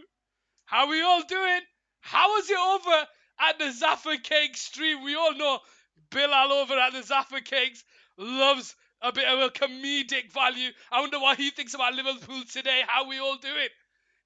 How we all doing? How was it over at the Zaffa Cake stream? We all know Bilal over at the Zaffa Cakes loves a bit of a comedic value. I wonder what he thinks about Liverpool today. How we all doing?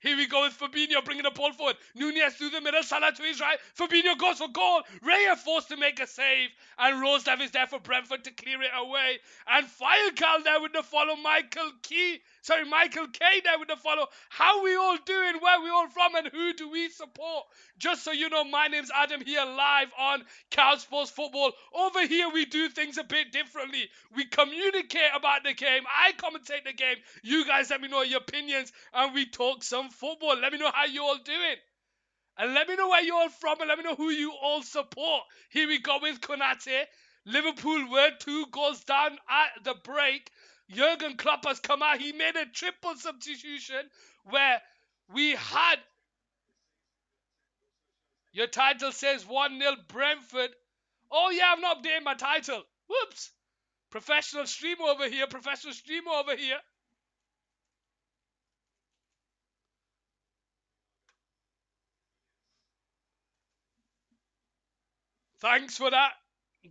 Here we go with Fabinho bringing the ball forward. Nunez through the middle. Salah to his right. Fabinho goes for goal. Raya forced to make a save. And Rosedev is there for Brentford to clear it away. And Firecal there with the follow. Michael K there with the follow. How we all doing? Where we all from? And who do we support? Just so you know, my name's Adam here live on Cow Sports Football. Over here, we do things a bit differently. We communicate about the game. I commentate the game. You guys let me know your opinions. And we talk some football. Let me know how you all doing. And let me know where you're all from. And let me know who you all support. Here we go with Konate. Liverpool were 2 goals down at the break. Jurgen Klopp has come out. He made a triple substitution where we had... Your title says 1-0 Brentford. Oh yeah, I'm not updating my title. Whoops. Professional streamer over here. Professional streamer over here. Thanks for that.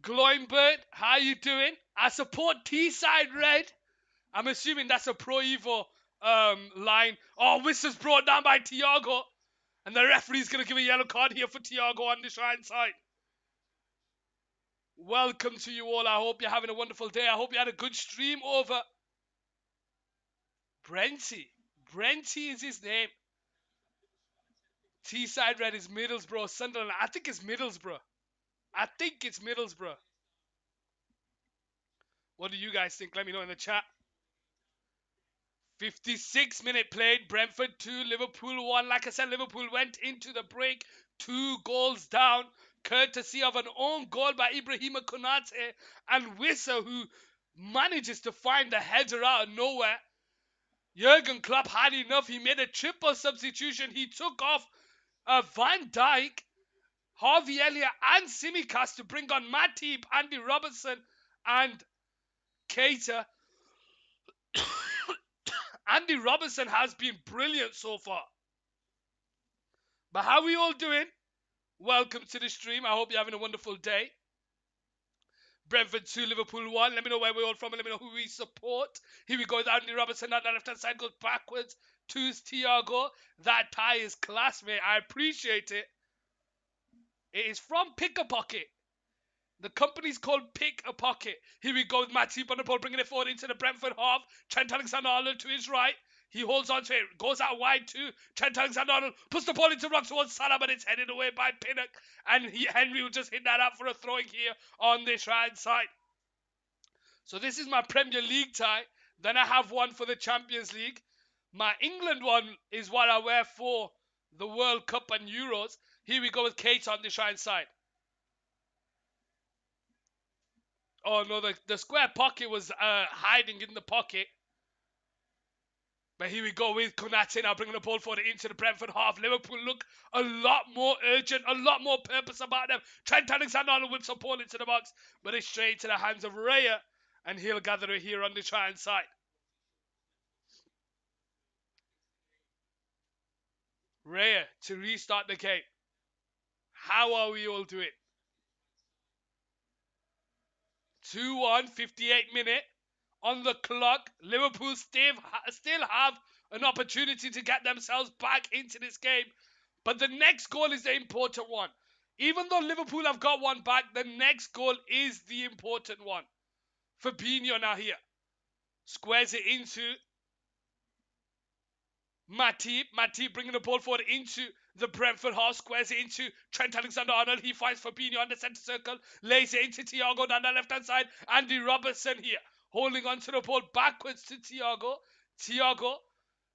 Glowing Bird, how you doing? I support T-Side Red. I'm assuming that's a Pro Evo line. Oh, whistle's brought down by Thiago. And the referee's going to give a yellow card here for Thiago on this right side. Welcome to you all. I hope you're having a wonderful day. I hope you had a good stream over. Brenty. Brenty is his name. T-Side Red is Middlesbrough. Sunderland. I think it's Middlesbrough. What do you guys think? Let me know in the chat. 56-minute played. Brentford 2, Liverpool 1. Like I said, Liverpool went into the break 2 goals down, courtesy of an own goal by Ibrahima Konate and Wissa, who manages to find the header out of nowhere. Jurgen Klopp had enough. He made a triple substitution. He took off Van Dijk, Harvey Elliott, and Tsimikas to bring on Matip, Andy Robertson, and Keita. Andy Robertson has been brilliant so far. But how are we all doing? Welcome to the stream. I hope you're having a wonderful day. Brentford 2, Liverpool 1. Let me know where we're all from and let me know who we support. Here we go with Andy Robertson on the left-hand side. Goes backwards to Thiago. That tie is class, mate. I appreciate it. It is from Pick a Pocket. The company's called Pick a Pocket. Here we go with Matip on the ball, bringing it forward into the Brentford half. Trent Alexander-Arnold to his right. He holds on to it, goes out wide too. Trent Alexander-Arnold puts the ball into run towards Salah, but it's headed away by Pinnock. And Henry will just hit that up for a throwing here on this right side. So this is my Premier League tie. Then I have one for the Champions League. My England one is what I wear for the World Cup and Euros. Here we go with Kate on this right side. Oh no, the square pocket was hiding in the pocket. But here we go with Konate now bringing the ball forward into the Brentford half. Liverpool look a lot more urgent, a lot more purpose about them. Trent Alexander-Arnold whips a ball into the box, but it's straight to the hands of Raya, and he'll gather it here on the right side. Raya to restart the game. How are we all doing? 2-1, 58 minute on the clock. Liverpool still have an opportunity to get themselves back into this game. But the next goal is the important one. Even though Liverpool have got one back, the next goal is the important one. Fabinho now here. Squares it into Matip. Matip bringing the ball forward into the Brentford half. Squares it into Trent Alexander-Arnold. He finds Fabinho on the centre circle. Lays it into Thiago down the left-hand side. Andy Robertson here. Holding on to the ball backwards to Thiago. Thiago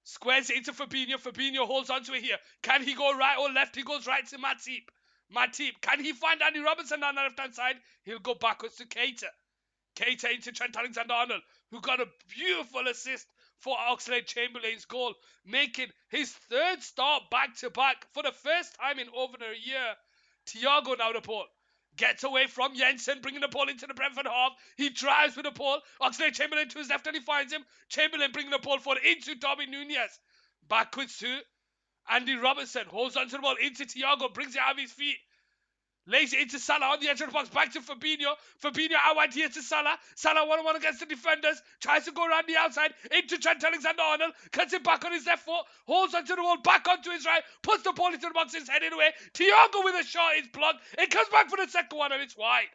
squares it into Fabinho. Fabinho holds on to it here. Can he go right or left? He goes right to Matip. Matip. Can he find Andy Robertson on the left-hand side? He'll go backwards to Keita. Keita into Trent Alexander-Arnold, who got a beautiful assist for Oxlade-Chamberlain's goal, making his third start back-to-back for the first time in over a year. Thiago now the ball. Gets away from Jensen, bringing the ball into the Brentford half. He drives with the ball. Oxlade-Chamberlain to his left and he finds him. Chamberlain bringing the ball forward into Darwin Nunez. Backwards to Andy Robertson. Holds onto the ball into Thiago. Brings it out of his feet. Lays it into Salah on the edge of the box. Back to Fabinho. Fabinho out wide here to Salah. Salah 1-on-1 against the defenders. Tries to go around the outside. Into Trent Alexander-Arnold. Cuts it back on his left foot. Holds onto the wall. Back onto his right. Puts the ball into the box. It's headed away. Thiago with a shot. It's blocked. It comes back for the second one and it's wide.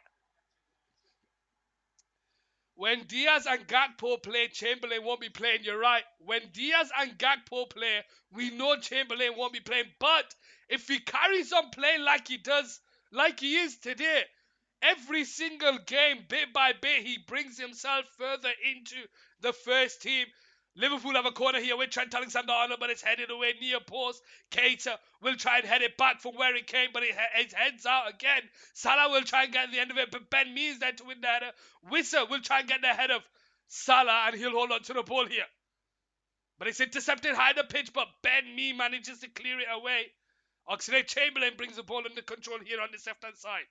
When Diaz and Gakpo play, Chamberlain won't be playing. You're right. When Diaz and Gakpo play, we know Chamberlain won't be playing. But if he carries on playing like he does, like he is today, every single game, bit by bit, he brings himself further into the first team. Liverpool have a corner here with Trent Alexander-Arnold, but it's headed away near post. Keita will try and head it back from where it came, but it heads out again. Salah will try and get the end of it, but Ben Mee is there to win the header. Wissa will try and get the head of Salah, and he'll hold on to the ball here. But it's intercepted high the pitch, but Ben Mee manages to clear it away. Oxlade-Chamberlain brings the ball under control here on this left-hand side.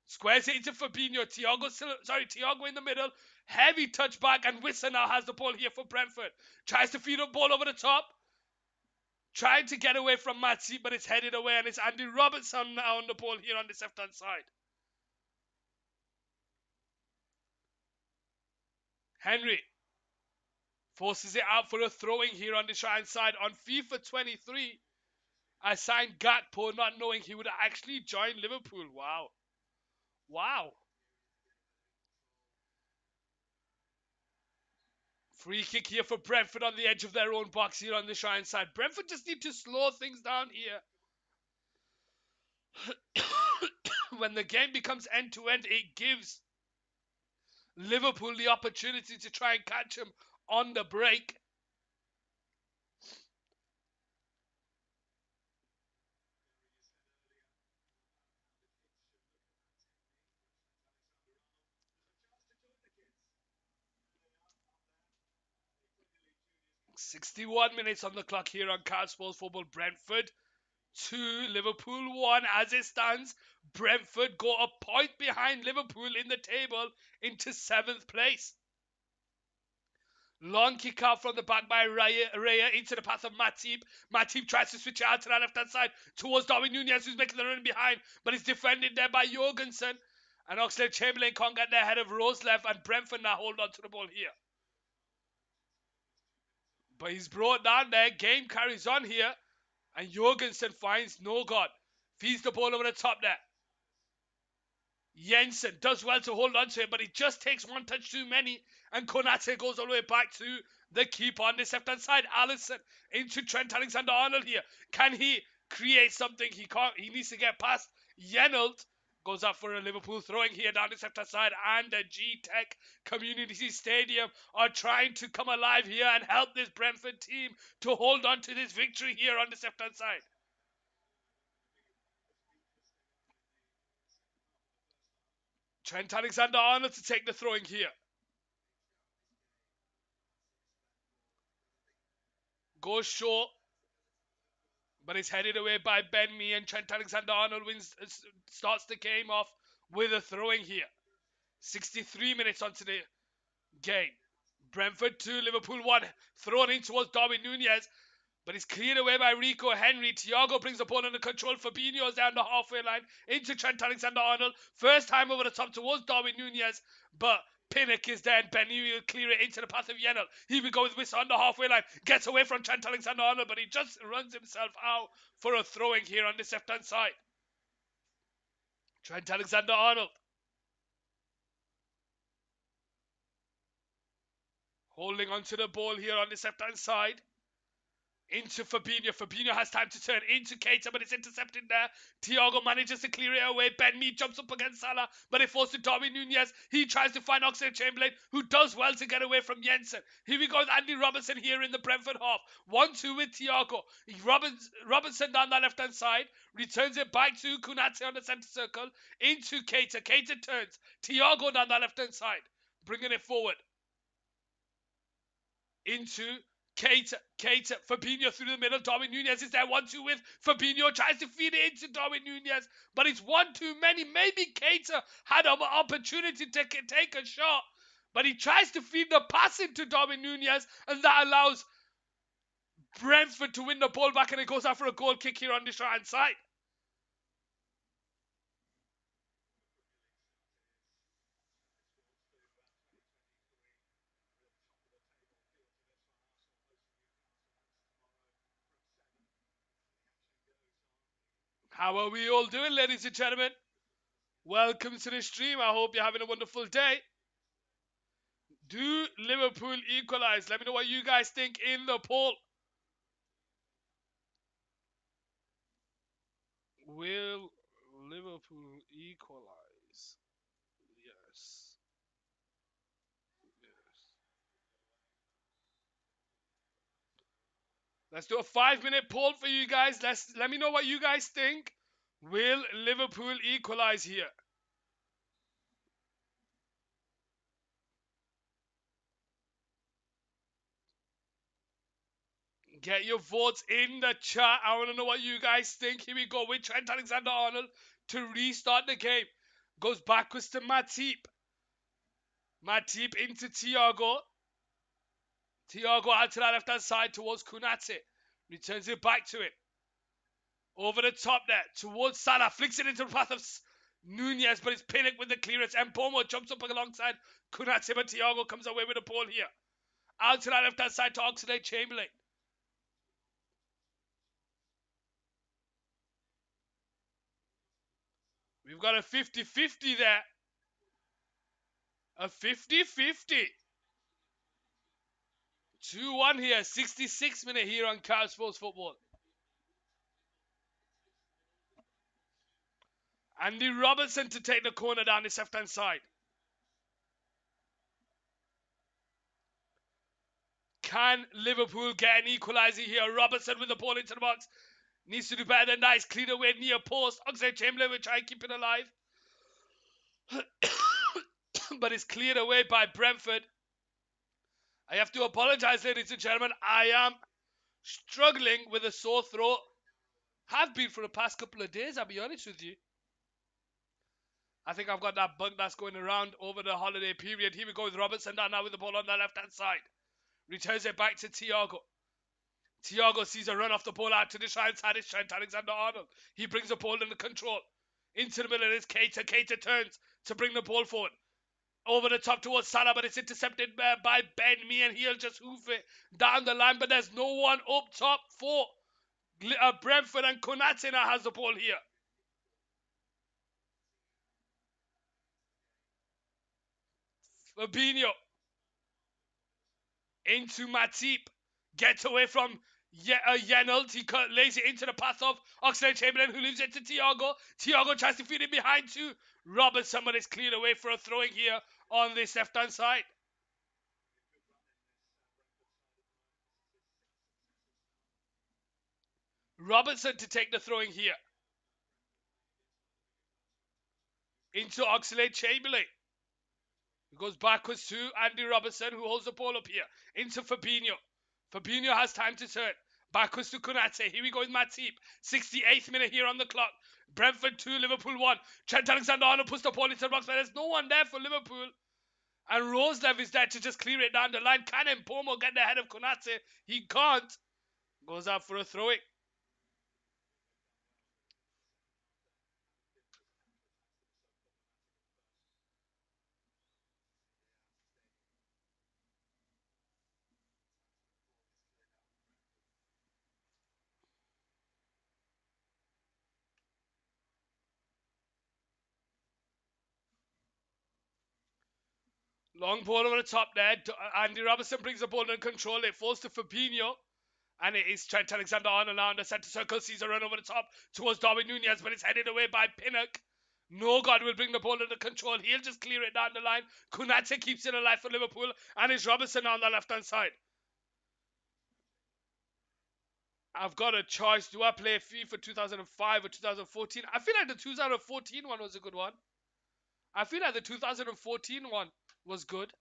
Squares it into Fabinho. Thiago in the middle. Heavy touchback, and Wissa now has the ball here for Brentford. Tries to feed a ball over the top. Trying to get away from Matsi, but it's headed away, and it's Andy Robertson now on the ball here on this left-hand side. Henry forces it out for a throwing here on this right-hand side. On FIFA 23, I signed Gakpo not knowing he would actually join Liverpool. Wow. Wow. Free kick here for Brentford on the edge of their own box here on the right side. Brentford just need to slow things down here. When the game becomes end-to-end, it gives Liverpool the opportunity to try and catch him on the break. "61 minutes on the clock here on Car Sports Football. Brentford 2, Liverpool 1. As it stands, Brentford go a point behind Liverpool in the table into 7th place. Long kick out from the back by Raya into the path of Matip. Matip tries to switch it out to the left-hand side towards Darwin Nunez, who's making the run behind, but he's defended there by Jorgensen. And Oxlade-Chamberlain can't get there ahead of Roslev, and Brentford now hold on to the ball here. But he's brought down there. Game carries on here. And Jorgensen finds no God. Feeds the ball over the top there. Jensen does well to hold on to it, but he just takes one touch too many. And Konate goes all the way back to the keeper on this left-hand side. Allison into Trent Alexander-Arnold here. Can he create something? He can't. He needs to get past Yenelt. Goes up for a Liverpool throwing here down this left-hand side. And the G-Tech Community Stadium are trying to come alive here and help this Brentford team to hold on to this victory here on this left-hand side. Trent Alexander-Arnold to take the throwing here. Goes short, but it's headed away by Ben Mee, and Trent Alexander-Arnold starts the game off with a throwing here. 63 minutes onto the game. Brentford 2, Liverpool 1. Thrown in towards Darwin Nunez, but it's cleared away by Rico Henry. Thiago brings the ball under control. Fabinho's down the halfway line into Trent Alexander-Arnold. First time over the top towards Darwin Nunez, but Pinnock is there, and Benny will clear it into the path of Yenel. He will go with Wissa on the halfway line, gets away from Trent Alexander-Arnold, but he just runs himself out for a throwing here on this left-hand side. Trent Alexander-Arnold holding onto the ball here on this left-hand side. Into Fabinho. Fabinho has time to turn into Keita, but it's intercepted there. Thiago manages to clear it away. Ben Mee jumps up against Salah, but it falls to Darwin Nunez. He tries to find Oxlade-Chamberlain, who does well to get away from Jensen. Here we go with Andy Robertson here in the Brentford half. 1-2 with Thiago. Robinson down that left-hand side. Returns it back to Konate on the centre circle. Into Keita. Keita turns. Thiago down that left-hand side. Bringing it forward. Into Keita, Fabinho through the middle. Darwin Nunez is there 1-2 with Fabinho. Tries to feed it into Darwin Nunez, but it's one too many. Maybe Keita had an opportunity to take a shot, but he tries to feed the pass into Darwin Nunez, and that allows Brentford to win the ball back, and it goes out for a goal kick here on this right-hand side. How are we all doing, ladies and gentlemen? Welcome to the stream. I hope you're having a wonderful day. Do Liverpool equalize? Let me know what you guys think in the poll. Will Liverpool equalize? Yes. Let's do a 5-minute poll for you guys. Let me know what you guys think. Will Liverpool equalize here? Get your votes in the chat. I want to know what you guys think. Here we go with Trent Alexander-Arnold to restart the game. Goes backwards to Matip. Matip into Thiago. Thiago out to that left-hand side towards Konate. Returns it back to him. Over the top there towards Salah. Flicks it into the path of Nunez, but it's Pinnock with the clearance. And Mbomo jumps up alongside Konate, but Thiago comes away with the ball here. Out to that left-hand side to Oxlade-Chamberlain. We've got a 50-50 there. A 50-50. 2-1 here. 66 minute here on Car Sports Football. Andy Robertson to take the corner down this left-hand side. Can Liverpool get an equaliser here? Robertson with the ball into the box. Needs to do better than that. It's cleared away near post. Oxlade-Chamberlain will try and keep it alive. But it's cleared away by Brentford. I have to apologise, ladies and gentlemen. I am struggling with a sore throat. Have been for the past couple of days, I'll be honest with you. I think I've got that bug that's going around over the holiday period. Here we go with Robertson down now with the ball on the left-hand side. Returns it back to Thiago. Thiago sees a run off the ball out to the right side. It's Trent Alexander-Arnold. He brings the ball under control. Into the middle is Keita. Keita turns to bring the ball forward. Over the top towards Salah, but it's intercepted by Ben Mee, and he'll just hoof it down the line. But there's no one up top for Brentford, and Konate now has the ball here. Fabinho into Matip. Gets away from Yenelt. He lays it into the path of Oxlade-Chamberlain, who leaves it to Thiago. Thiago tries to feed it behind to Robertson, but it's cleared away for a throwing here on this left-hand side. Robertson to take the throwing here. Into Oxlade-Chamberlain. It goes backwards to Andy Robertson, who holds the ball up here. Into Fabinho. Fabinho has time to turn. Backwards to Konate. Here we go with Matip. 68th minute here on the clock. Brentford 2, Liverpool 1. Trent Alexander-Arnold puts the ball into the box, but there's no one there for Liverpool. And Roslev is there to just clear it down the line. Can Mpomo get the head of Konate? He can't. Goes out for a throwing. Long ball over the top there. Andy Robertson brings the ball under control. It falls to Fabinho. And it is Trent Alexander-Arnold now in the centre circle. Sees a run over the top towards Darwin Nunez, but it's headed away by Pinnock. No God will bring the ball under control. He'll just clear it down the line. Konate keeps it alive for Liverpool. And it's Robertson on the left-hand side. I've got a choice. Do I play FIFA 2005 or 2014? I feel like the 2014 one was a good one. I feel like the 2014 one was good.